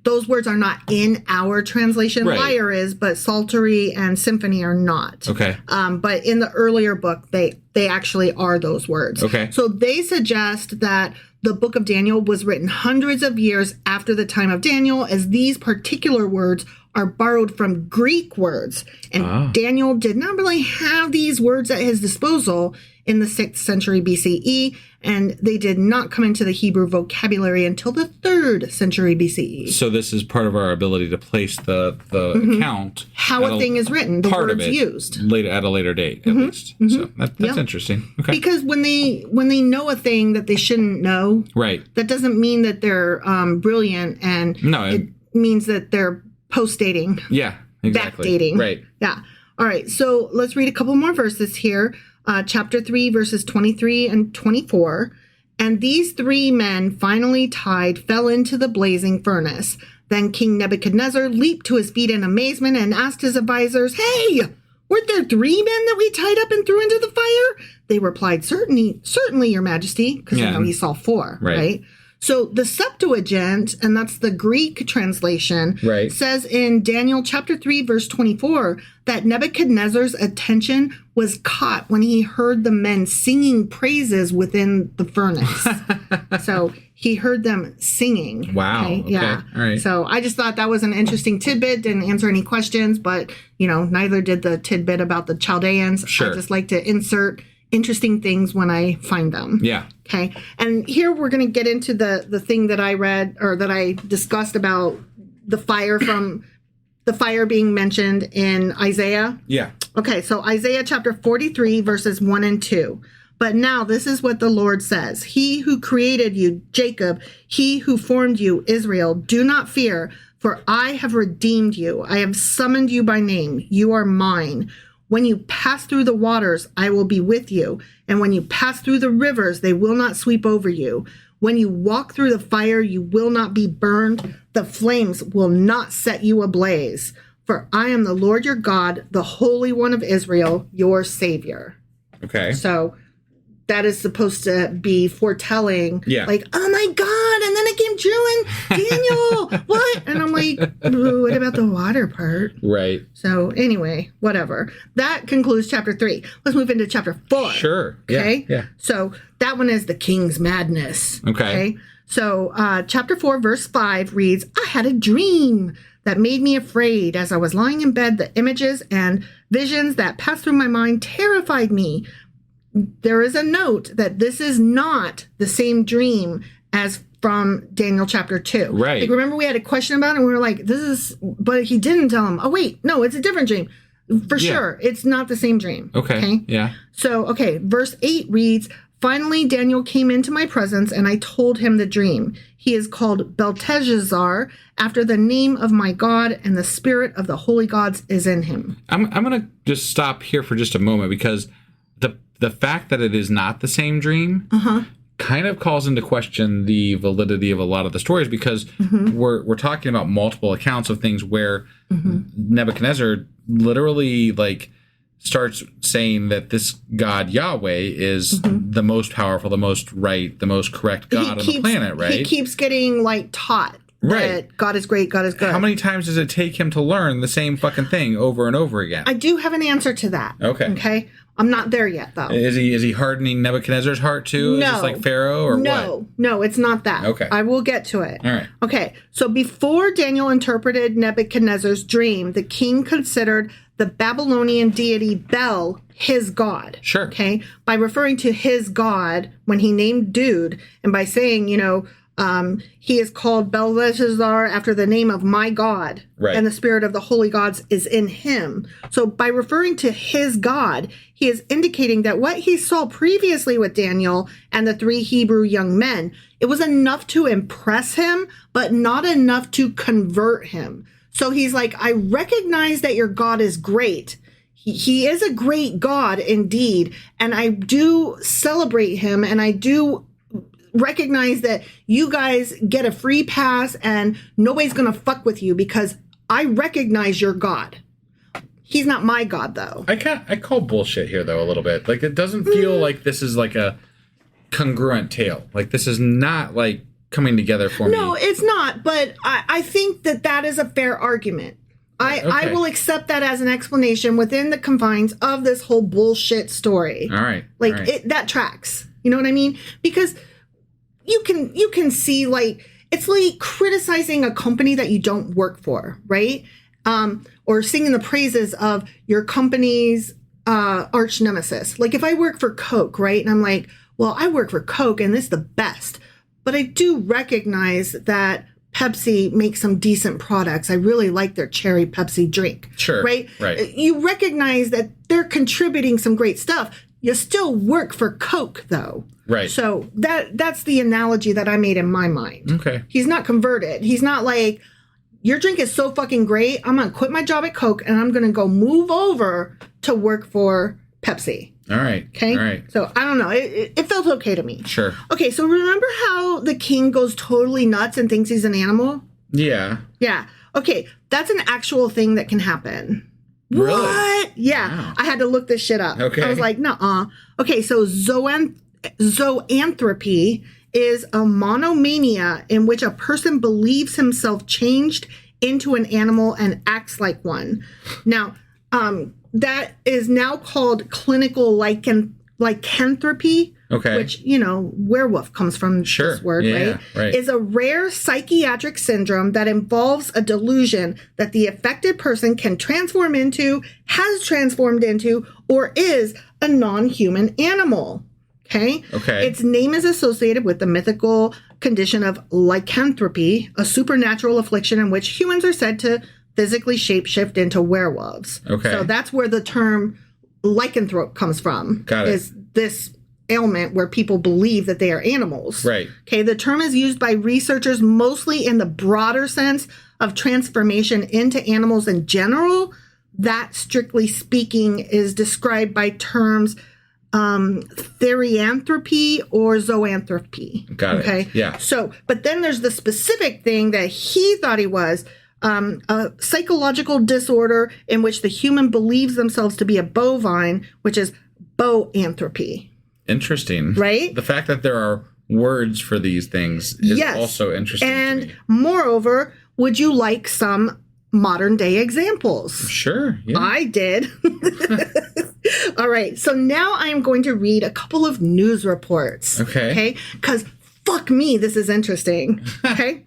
those words are not in our translation. Right. Lyre is, but psaltery and symphony are not. Okay. But in the earlier book, they actually are those words. Okay. So they suggest that the book of Daniel was written hundreds of years after the time of Daniel, as these particular words are borrowed from Greek words. And Daniel did not really have these words at his disposal in the 6th century BCE, and they did not come into the Hebrew vocabulary until the 3rd century BCE. So this is part of our ability to place the account. How a thing is written, the words used. At a later date, at least. So that's interesting. Okay. Because when they know a thing that they shouldn't know, that doesn't mean that they're brilliant, and it means that they're post-dating. Yeah, exactly. Backdating. Right. Yeah. All right, so let's read a couple more verses here. Chapter 3, verses 23 and 24. And these 3 men, finally tied, fell into the blazing furnace. Then King Nebuchadnezzar leaped to his feet in amazement and asked his advisors, hey, weren't there 3 men that we tied up and threw into the fire? They replied, certainly, your majesty, because he saw 4, right? So the Septuagint, and that's the Greek translation, says in Daniel chapter 3, verse 24, that Nebuchadnezzar's attention was caught when he heard the men singing praises within the furnace. So he heard them singing. Wow. Okay. Yeah. All right. So I just thought that was an interesting tidbit. Didn't answer any questions, but, neither did the tidbit about the Chaldeans. Sure. I just like to insert interesting things when I find them. Yeah. Okay. And here we're going to get into the thing that I read, or that I discussed about the fire being mentioned in Isaiah. Yeah. Okay. So Isaiah chapter 43, verses 1 and 2. But now this is what the Lord says. He who created you, Jacob, he who formed you, Israel, do not fear, for I have redeemed you. I have summoned you by name. You are mine. When you pass through the waters, I will be with you. And when you pass through the rivers, they will not sweep over you. When you walk through the fire, you will not be burned. The flames will not set you ablaze. For I am the Lord your God, the Holy One of Israel, your Savior. Okay. So that is supposed to be foretelling, like, oh my God, and then it came true in Daniel. What? And I'm like, what about the water part? Right. So anyway, whatever. That concludes chapter 3. Let's move into chapter 4. Sure. Okay. Yeah. So that one is the king's madness. Okay. So chapter 4, verse 5 reads, I had a dream that made me afraid. As I was lying in bed, the images and visions that passed through my mind terrified me. There is a note that this is not the same dream as from Daniel chapter 2. Right. Like, remember we had a question about it and we were like, but he didn't tell him. Oh, wait, no, it's a different dream. For sure. It's not the same dream. Okay. Yeah. So, verse 8 reads, "Finally, Daniel came into my presence, and I told him the dream. He is called Belteshazzar, after the name of my God, and the spirit of the holy gods is in him." I'm going to just stop here for just a moment, because the fact that it is not the same dream kind of calls into question the validity of a lot of the stories, because we're talking about multiple accounts of things where Nebuchadnezzar literally like starts saying that this God Yahweh is the most powerful, the most right, the most correct God on the planet, right? He keeps getting like taught that God is great, God is good. How many times does it take him to learn the same fucking thing over and over again? I do have an answer to that. Okay. I'm not there yet, though. Is he hardening Nebuchadnezzar's heart too? No. Is this like Pharaoh or what? No, it's not that. Okay. I will get to it. All right. Okay, so before Daniel interpreted Nebuchadnezzar's dream, the king considered the Babylonian deity Bel his god. Sure. Okay, by referring to his god when he named dude, and by saying, he is called Belteshazzar after the name of my God, and the spirit of the holy gods is in him. So by referring to his God, he is indicating that what he saw previously with Daniel and the 3 Hebrew young men, it was enough to impress him, but not enough to convert him. So he's like, I recognize that your God is great. He is a great God indeed, and I do celebrate him, and I do recognize that you guys get a free pass and nobody's gonna fuck with you because I recognize your God. He's not my God, though. I call bullshit here, though, a little bit. Like, it doesn't feel like this is like a congruent tale. Like, this is not like coming together for me. No, it's not. But I think that is a fair argument. I will accept that as an explanation within the confines of this whole bullshit story. All right. That tracks. You know what I mean? Because you can see, like, it's like criticizing a company that you don't work for, right? Or singing the praises of your company's arch nemesis. Like, if I work for Coke, right? And I'm like, well, I work for Coke and this is the best. But I do recognize that Pepsi makes some decent products. I really like their cherry Pepsi drink. Sure. Right? Right. You recognize that they're contributing some great stuff. You still work for Coke, though. Right. So that's the analogy that I made in my mind. Okay. He's not converted. He's not like, your drink is so fucking great, I'm going to quit my job at Coke and I'm going to go move over to work for Pepsi. All right. Okay. All right. So I don't know. It felt okay to me. Sure. Okay. So remember how the king goes totally nuts and thinks he's an animal? Yeah. Yeah. Okay. That's an actual thing that can happen. Really? What? Yeah. Wow. I had to look this shit up. Okay. I was like, nuh-uh. Okay. So zoanthropy is a monomania in which a person believes himself changed into an animal and acts like one. Now, that is now called clinical lycanthropy, which, werewolf comes from this word, right? Is a rare psychiatric syndrome that involves a delusion that the affected person can transform into, has transformed into, or is a non-human animal. Okay. Its name is associated with the mythical condition of lycanthropy, a supernatural affliction in which humans are said to physically shapeshift into werewolves. Okay. So that's where the term lycanthrope comes from. Got it. Is this ailment where people believe that they are animals. Right. Okay. The term is used by researchers mostly in the broader sense of transformation into animals in general. That, strictly speaking, is described by terms therianthropy or zoanthropy. Got it. Okay. Yeah. So, but then there's the specific thing that he thought he was, a psychological disorder in which the human believes themselves to be a bovine, which is boanthropy. Interesting. Right? The fact that there are words for these things is also interesting. And to me. Moreover, would you like some modern day examples? Sure. Yeah. I did. All right. So now I am going to read a couple of news reports. Okay. Because fuck me, this is interesting. Okay.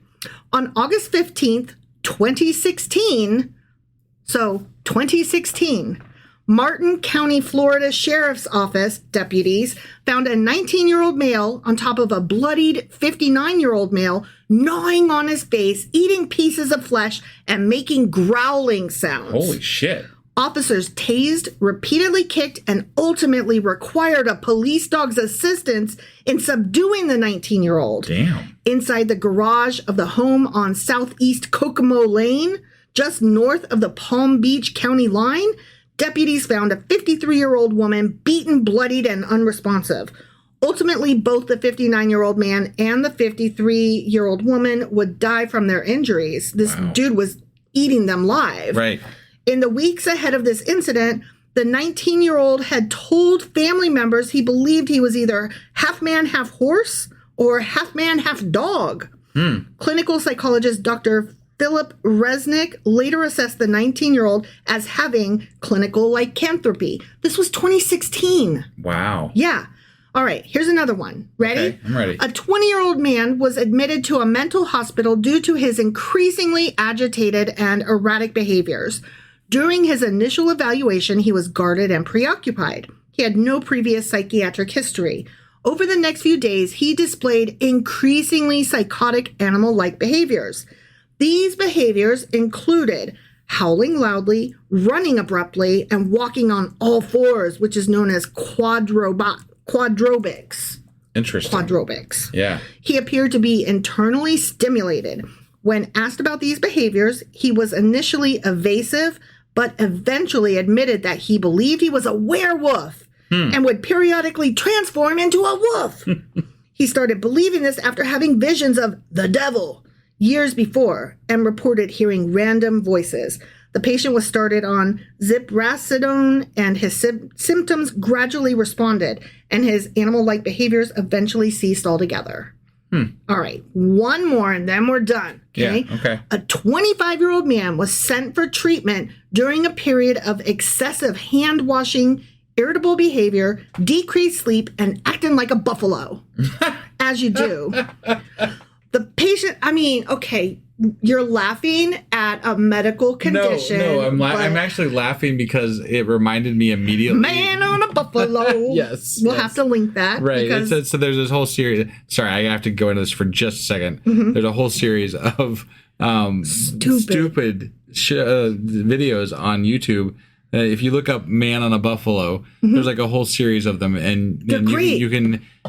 On August 15th, 2016, so 2016, Martin County, Florida Sheriff's Office deputies found a 19-year-old male on top of a bloodied 59-year-old male, gnawing on his face, eating pieces of flesh, and making growling sounds. Holy shit. Officers tased, repeatedly kicked, and ultimately required a police dog's assistance in subduing the 19-year-old. Damn. Inside the garage of the home on Southeast Kokomo Lane, just north of the Palm Beach County line, deputies found a 53-year-old woman beaten, bloodied, and unresponsive. Ultimately, both the 59-year-old man and the 53-year-old woman would die from their injuries. This dude was eating them live. Right. In the weeks ahead of this incident, the 19-year-old had told family members he believed he was either half man, half horse, or half man, half dog. Clinical psychologist Dr. Philip Resnick later assessed the 19-year-old as having clinical lycanthropy. This was 2016. Wow. Yeah. All right, here's another one. Ready? Okay, I'm ready. A 20-year-old man was admitted to a mental hospital due to his increasingly agitated and erratic behaviors. During his initial evaluation, he was guarded and preoccupied. He had no previous psychiatric history. Over the next few days, he displayed increasingly psychotic animal-like behaviors. These behaviors included howling loudly, running abruptly, and walking on all fours, which is known as quadrobics. Interesting. Quadrobics. Yeah. He appeared to be internally stimulated. When asked about these behaviors, he was initially evasive, but eventually admitted that he believed he was a werewolf and would periodically transform into a wolf. He started believing this after having visions of the devil years before and reported hearing random voices. The patient was started on ziprasidone and his symptoms gradually responded and his animal-like behaviors eventually ceased altogether. All right, one more and then we're done. Okay. Yeah, okay. A 25-year-old man was sent for treatment during a period of excessive hand washing, irritable behavior, decreased sleep, and acting like a buffalo. As you do. The patient, okay, you're laughing at a medical condition. No, I'm actually laughing because it reminded me immediately. Man on a buffalo. Yes. We'll have to link that. Right. Because, So there's this whole series. Sorry, I have to go into this for just a second. There's a whole series of stupid videos on YouTube. If you look up "man on a buffalo," there's like a whole series of them, and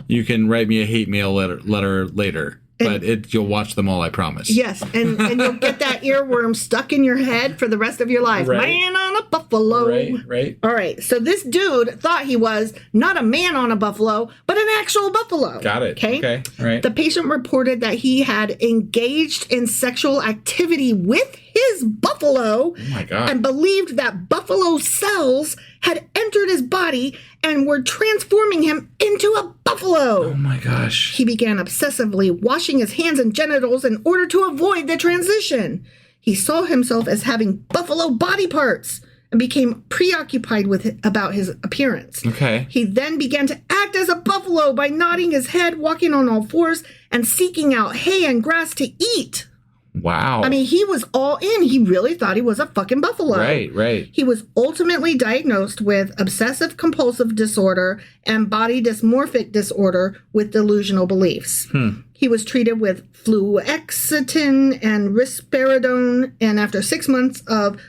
you can write me a hate mail letter later. But you'll watch them all, I promise. Yes, and you'll get that earworm stuck in your head for the rest of your life. Right. Man on a buffalo. Right. All right, so this dude thought he was not a man on a buffalo, but an actual buffalo. Got it. Okay. Right. The patient reported that he had engaged in sexual activity with his buffalo. Oh my God. And believed that buffalo cells had entered his body and were transforming him into a buffalo. Oh my gosh. He began obsessively washing his hands and genitals in order to avoid the transition. He saw himself as having buffalo body parts and became preoccupied about his appearance. Okay. He then began to act as a buffalo by nodding his head, walking on all fours, and seeking out hay and grass to eat. Wow. He was all in. He really thought he was a fucking buffalo. Right. He was ultimately diagnosed with obsessive compulsive disorder and body dysmorphic disorder with delusional beliefs. He was treated with fluoxetine and risperidone, and after 6 months of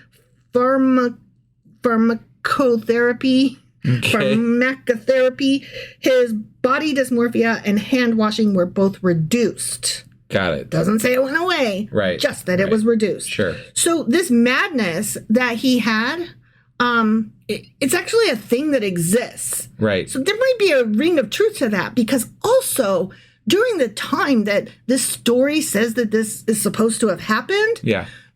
pharmacotherapy, his body dysmorphia and hand washing were both reduced. Got it. Doesn't say it went away. Right. Just that it was reduced. Sure. So this madness that he had, it's actually a thing that exists. Right. So there might be a ring of truth to that, because also during the time that this story says that this is supposed to have happened,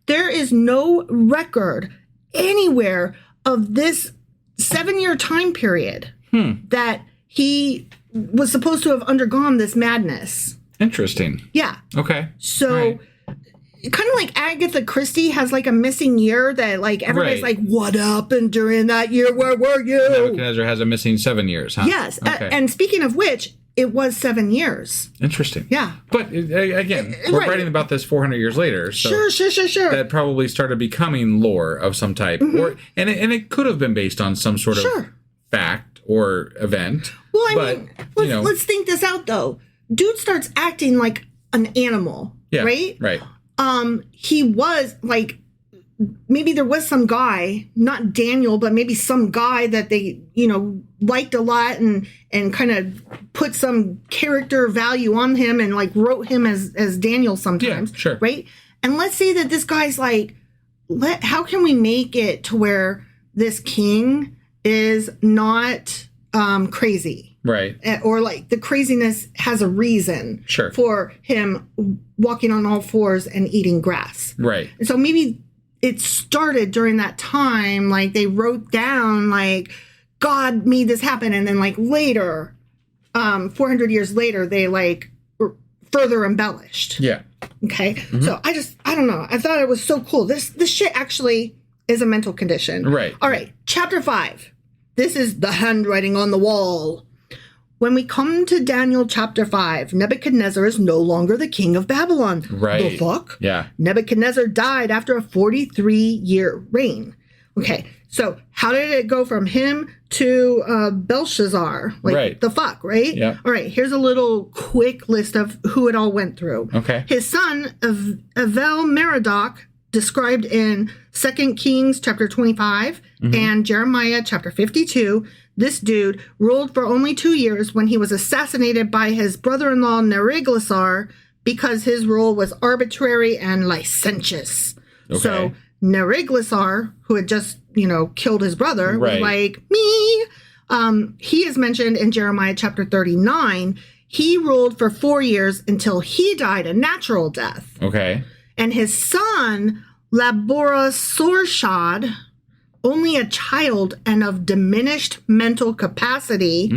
there is no record anywhere of this 7-year time period that he was supposed to have undergone this madness. Interesting. Yeah. Okay. So kind of like Agatha Christie has like a missing year that like everybody's like, what happened during that year? Where were you? Nebuchadnezzar has a missing 7 years, huh? Yes. Okay. And speaking of which, it was 7 years. Interesting. Yeah. But again, we're writing about this 400 years later. So sure. That probably started becoming lore of some type. And it could have been based on some sort of fact or event. Well, let's think this out though. Dude starts acting like an animal, right? Right. He was like maybe there was some guy, not Daniel, but maybe some guy that they, liked a lot and kind of put some character value on him and like wrote him as Daniel sometimes. Yeah, sure. Right? And let's say that this guy's like, how can we make it to where this king is not crazy? Right. Or like the craziness has a reason for him walking on all fours and eating grass. Right. And so maybe it started during that time, like they wrote down like God made this happen. And then like later, 400 years later, they like further embellished. Yeah. Okay. Mm-hmm. So I don't know. I thought it was so cool. This shit actually is a mental condition. Right. All right. Chapter 5. This is the handwriting on the wall. When we come to Daniel chapter 5, Nebuchadnezzar is no longer the king of Babylon. Right. The fuck? Yeah. Nebuchadnezzar died after a 43-year reign. Okay. So how did it go from him to Belshazzar? Like, right. The fuck, right? Yeah. All right. Here's a little quick list of who it all went through. Okay. His son, Merodach, described in 2 Kings chapter 25 and Jeremiah chapter 52. This dude ruled for only 2 years when he was assassinated by his brother-in-law Nebuchadnezzar because his rule was arbitrary and licentious. Okay. So Nebuchadnezzar, who had just, killed his brother, was like, me. He is mentioned in Jeremiah chapter 39. He ruled for 4 years until he died a natural death. Okay. And his son, Laborasorshad, only a child and of diminished mental capacity.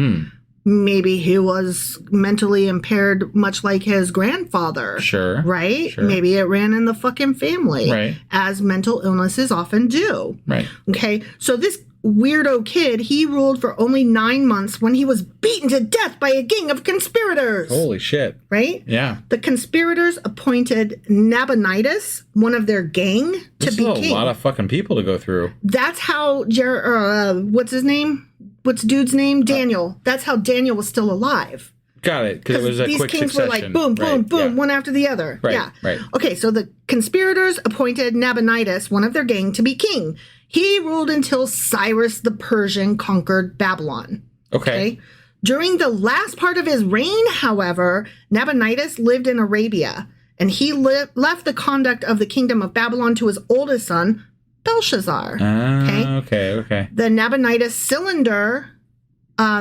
Maybe he was mentally impaired, much like his grandfather. Sure. Right? Sure. Maybe it ran in the fucking family. Right. As mental illnesses often do. Right. Okay. So this weirdo kid, he ruled for only 9 months when he was beaten to death by a gang of conspirators. Holy shit. Right? Yeah. The conspirators appointed Nabonidus, one of their gang, to be king. A lot of fucking people to go through. That's how what's his name? What's dude's name? Daniel. That's how Daniel was still alive. Got it. Because it was a these quick kings succession. were like boom, boom, boom, one after the other. Right. Yeah. Right. Okay, so the conspirators appointed Nabonidus, one of their gang, to be king. He ruled until Cyrus the Persian conquered Babylon. Okay. During the last part of his reign, however, Nabonidus lived in Arabia, and he left the conduct of the kingdom of Babylon to his oldest son, Belshazzar. Okay. The Nabonidus cylinder,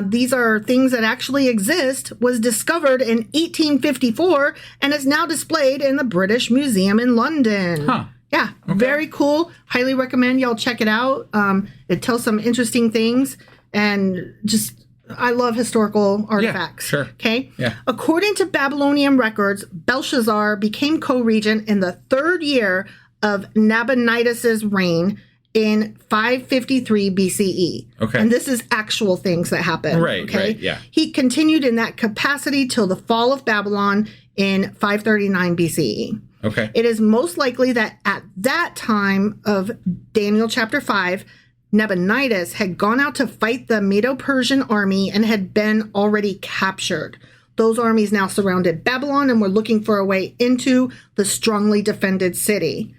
these are things that actually exist, was discovered in 1854 and is now displayed in the British Museum in London. Huh. Yeah, very cool. Highly recommend y'all check it out. It tells some interesting things, and just I love historical artifacts. Yeah, sure. Okay? Yeah. According to Babylonian records, Belshazzar became co-regent in the 3rd year of Nabonidus's reign in 553 BCE. Okay. And this is actual things that happened. Right, okay? right, yeah. He continued in that capacity till the fall of Babylon in 539 BCE. Okay. It is most likely that at that time of Daniel chapter 5, Nabonidus had gone out to fight the Medo-Persian army and had been already captured. Those armies now surrounded Babylon and were looking for a way into the strongly defended city.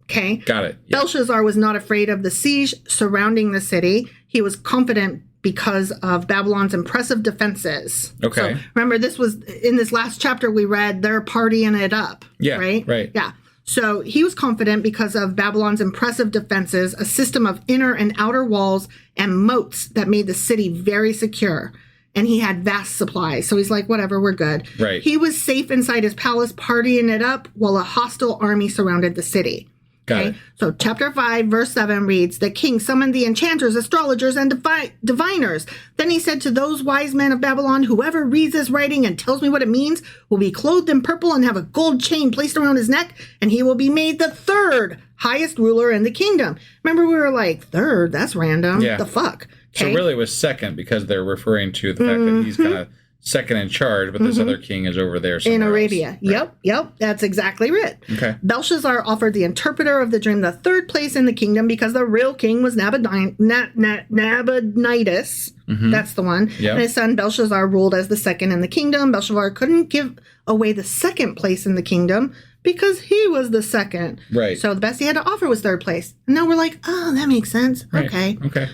Okay? Got it. Yeah. Belshazzar was not afraid of the siege surrounding the city. He was confident because of Babylon's impressive defenses. Okay. So remember, this was in this last chapter we read, they're partying it up. Yeah. Right? Right. Yeah. So he was confident because of Babylon's impressive defenses, a system of inner and outer walls and moats that made the city very secure. And he had vast supplies. So he's like, whatever, we're good. Right. He was safe inside his palace, partying it up while a hostile army surrounded the city. Got it. So chapter 5, verse 7 reads, the king summoned the enchanters, astrologers, and diviners. Then he said to those wise men of Babylon, whoever reads this writing and tells me what it means will be clothed in purple and have a gold chain placed around his neck, and he will be made the 3rd highest ruler in the kingdom. Remember, we were like, 3rd? That's random. Yeah. The fuck? So really it was second because they're referring to the fact that he's kind of second in charge, but this other king is over there somewhere in Arabia. else. Yep. That's exactly right. Okay. Belshazzar offered the interpreter of the dream the 3rd place in the kingdom because the real king was Nabonidus. That's the one. Yep. And his son Belshazzar ruled as the 2nd in the kingdom. Belshazzar couldn't give away the 2nd place in the kingdom because he was the second. Right. So the best he had to offer was third place. And now we're like, oh, that makes sense. Right. Okay.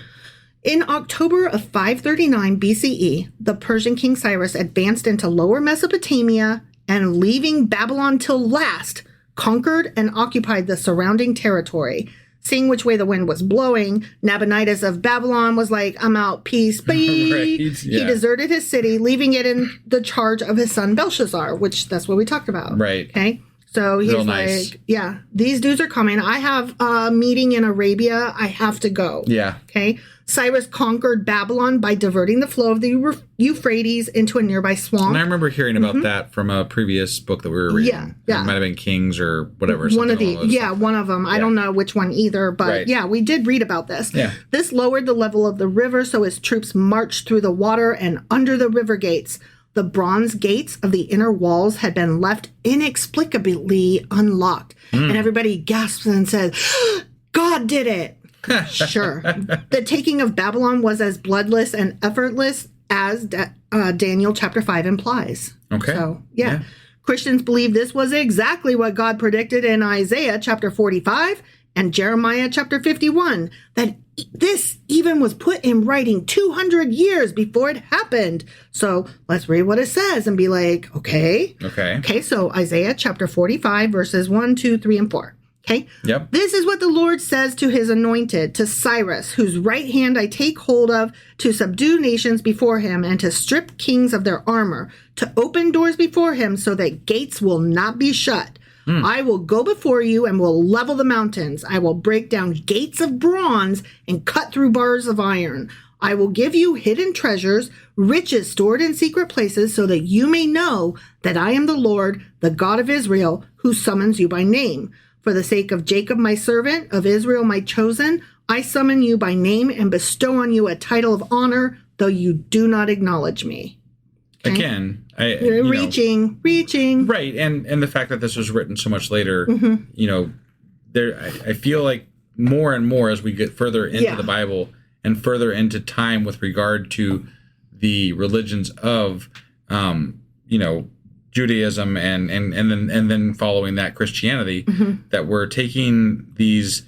In October of 539 BCE, the Persian king Cyrus advanced into Lower Mesopotamia and, leaving Babylon till last, conquered and occupied the surrounding territory. Seeing which way the wind was blowing, Nabonidus of Babylon was like, I'm out, peace, bye. He deserted his city, leaving it in the charge of his son Belshazzar, which that's what we talked about. Right. Okay. So he's nice. like, yeah, these dudes are coming. I have a meeting in Arabia. I have to go. Yeah. Okay. Cyrus conquered Babylon by diverting the flow of the Euphrates into a nearby swamp. And I remember hearing about that from a previous book that we were reading. Yeah. It might have been Kings or whatever. One of them. I don't know which one either, but yeah, we did read about this. Yeah. This lowered the level of the river, so his troops marched through the water and under the river gates. The bronze gates of the inner walls had been left inexplicably unlocked. And everybody gasped and said, God did it. Sure. The taking of Babylon was as bloodless and effortless as Daniel chapter 5 implies. Okay. So, yeah. Christians believe this was exactly what God predicted in Isaiah chapter 45 and Jeremiah chapter 51, that this even was put in writing 200 years before it happened. So let's read what it says and be like, okay. Okay, so Isaiah chapter 45, verses 1, 2, 3, and 4. Okay. Yep. This is what the Lord says to his anointed, to Cyrus, whose right hand I take hold of, to subdue nations before him and to strip kings of their armor, to open doors before him so that gates will not be shut. I will go before you and will level the mountains. I will break down gates of bronze and cut through bars of iron. I will give you hidden treasures, riches stored in secret places, so that you may know that I am the Lord, the God of Israel, who summons you by name. For the sake of Jacob, my servant, of Israel, my chosen, I summon you by name and bestow on you a title of honor, though you do not acknowledge me. Okay? Again, reaching. Right. And the fact that this was written so much later, I feel like more and more as we get further into the Bible and further into time with regard to the religions of, Judaism and then following that Christianity, that we're taking these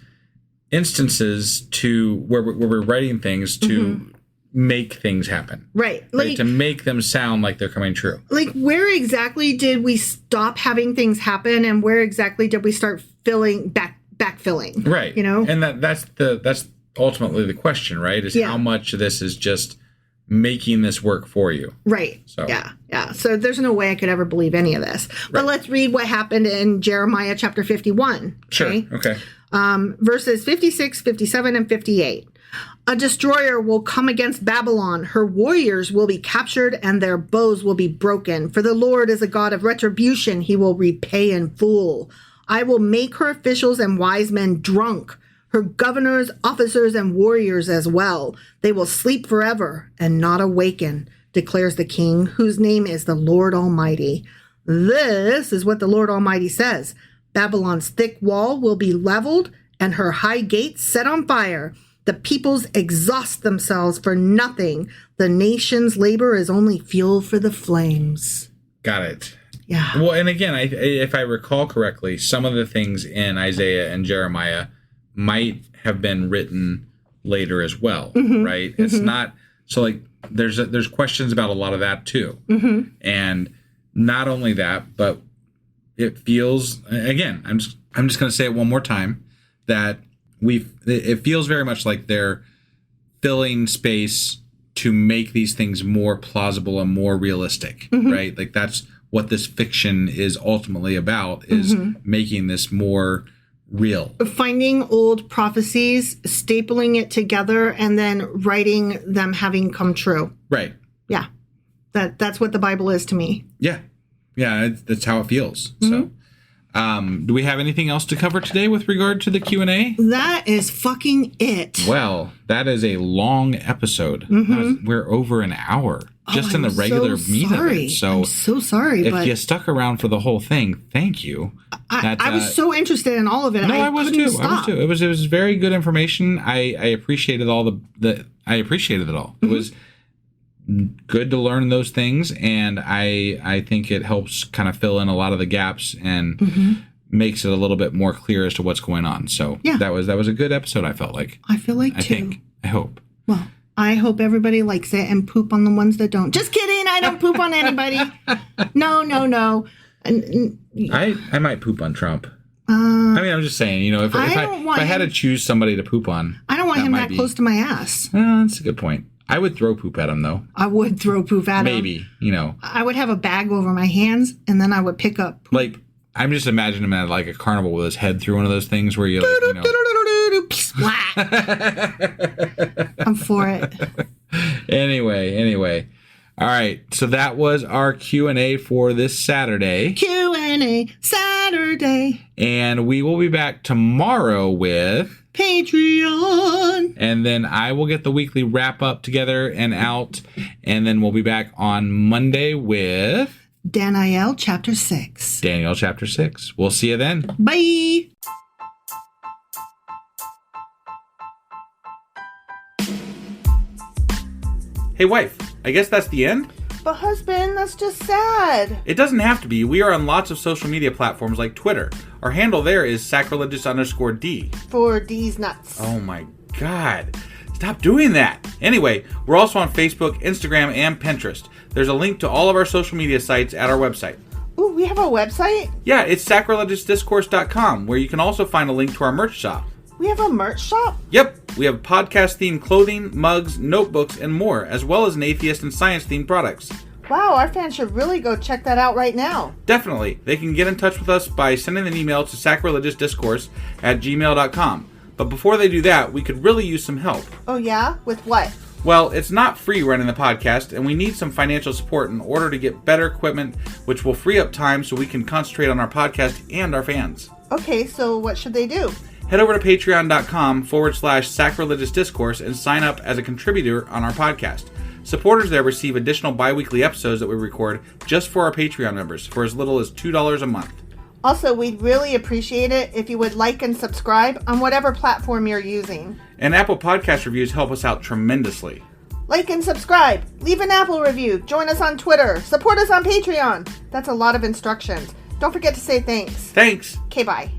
instances to where we're writing things to make things happen. Right. Like, to make them sound like they're coming true. Like, where exactly did we stop having things happen and where exactly did we start backfilling? Right. And that's ultimately the question, right? Is how much of this is just making this work for you. Right. So Yeah. So there's no way I could ever believe any of this. But let's read what happened in Jeremiah chapter 51. Okay? Sure. Okay. Verses 56, 57, and 58. A destroyer will come against Babylon. Her warriors will be captured and their bows will be broken. For the Lord is a God of retribution. He will repay in full. I will make her officials and wise men drunk, her governors, officers, and warriors as well. They will sleep forever and not awaken, declares the King, whose name is the Lord Almighty. This is what the Lord Almighty says. Babylon's thick wall will be leveled and her high gates set on fire. The peoples exhaust themselves for nothing. The nation's labor is only fuel for the flames. Got it. Yeah. Well, and again, if I recall correctly, some of the things in Isaiah and Jeremiah might have been written later as well, right? It's not so like there's questions about a lot of that too, and not only that, but it feels again. I'm just going to say it one more time that it feels very much like they're filling space to make these things more plausible and more realistic, right? Like that's what this fiction is ultimately about, is making this more real. Finding old prophecies, stapling it together, and then writing them having come true. Right. Yeah. That's what the Bible is to me. Yeah. Yeah, that's how it feels. So do we have anything else to cover today with regard to the Q&A? That is fucking it. Well, that is a long episode. We're over an hour just in the regular meat of it. So I'm so sorry. If you stuck around for the whole thing, thank you. I was so interested in all of it. No, I was too. It was very good information. I appreciated I appreciated it all. It was good to learn those things, and I think it helps kind of fill in a lot of the gaps and makes it a little bit more clear as to what's going on. So that was a good episode, I felt like. I feel like too. I hope. Well, I hope everybody likes it and poop on the ones that don't. Just kidding. I don't poop on anybody. No. I might poop on Trump. I mean, I'm just saying, if I had to choose somebody to poop on. I don't want him that close to my ass. That's a good point. I would throw poop at him, though. I would throw poop at him. Maybe, I would have a bag over my hands, and then I would pick up poop. Like, I'm just imagining him at like a carnival with his head through one of those things where you Splat. I'm for it. Anyway. All right. So that was our Q&A for this Saturday. Q&A Saturday. And we will be back tomorrow with Patreon. And then I will get the weekly wrap up together and out. And then we'll be back on Monday with Daniel chapter 6. Daniel chapter 6. We'll see you then. Bye. Hey, wife, I guess that's the end? But husband, that's just sad. It doesn't have to be. We are on lots of social media platforms like Twitter. Our handle there is sacrilegious_D. For D's nuts. Oh my God. Stop doing that. Anyway, we're also on Facebook, Instagram, and Pinterest. There's a link to all of our social media sites at our website. Ooh, we have a website? Yeah, it's sacrilegiousdiscourse.com, where you can also find a link to our merch shop. We have a merch shop? Yep, we have podcast-themed clothing, mugs, notebooks, and more, as well as an atheist and science-themed products. Wow, our fans should really go check that out right now. Definitely. They can get in touch with us by sending an email to sacrilegiousdiscourse@gmail.com. But before they do that, we could really use some help. Oh yeah? With what? Well, it's not free running the podcast, and we need some financial support in order to get better equipment, which will free up time so we can concentrate on our podcast and our fans. Okay, so what should they do? Head over to patreon.com/sacrilegious discourse and sign up as a contributor on our podcast. Supporters there receive additional bi-weekly episodes that we record just for our Patreon members for as little as $2 a month. Also, we'd really appreciate it if you would like and subscribe on whatever platform you're using. And Apple Podcast reviews help us out tremendously. Like and subscribe. Leave an Apple review. Join us on Twitter. Support us on Patreon. That's a lot of instructions. Don't forget to say thanks. Thanks. Okay, bye.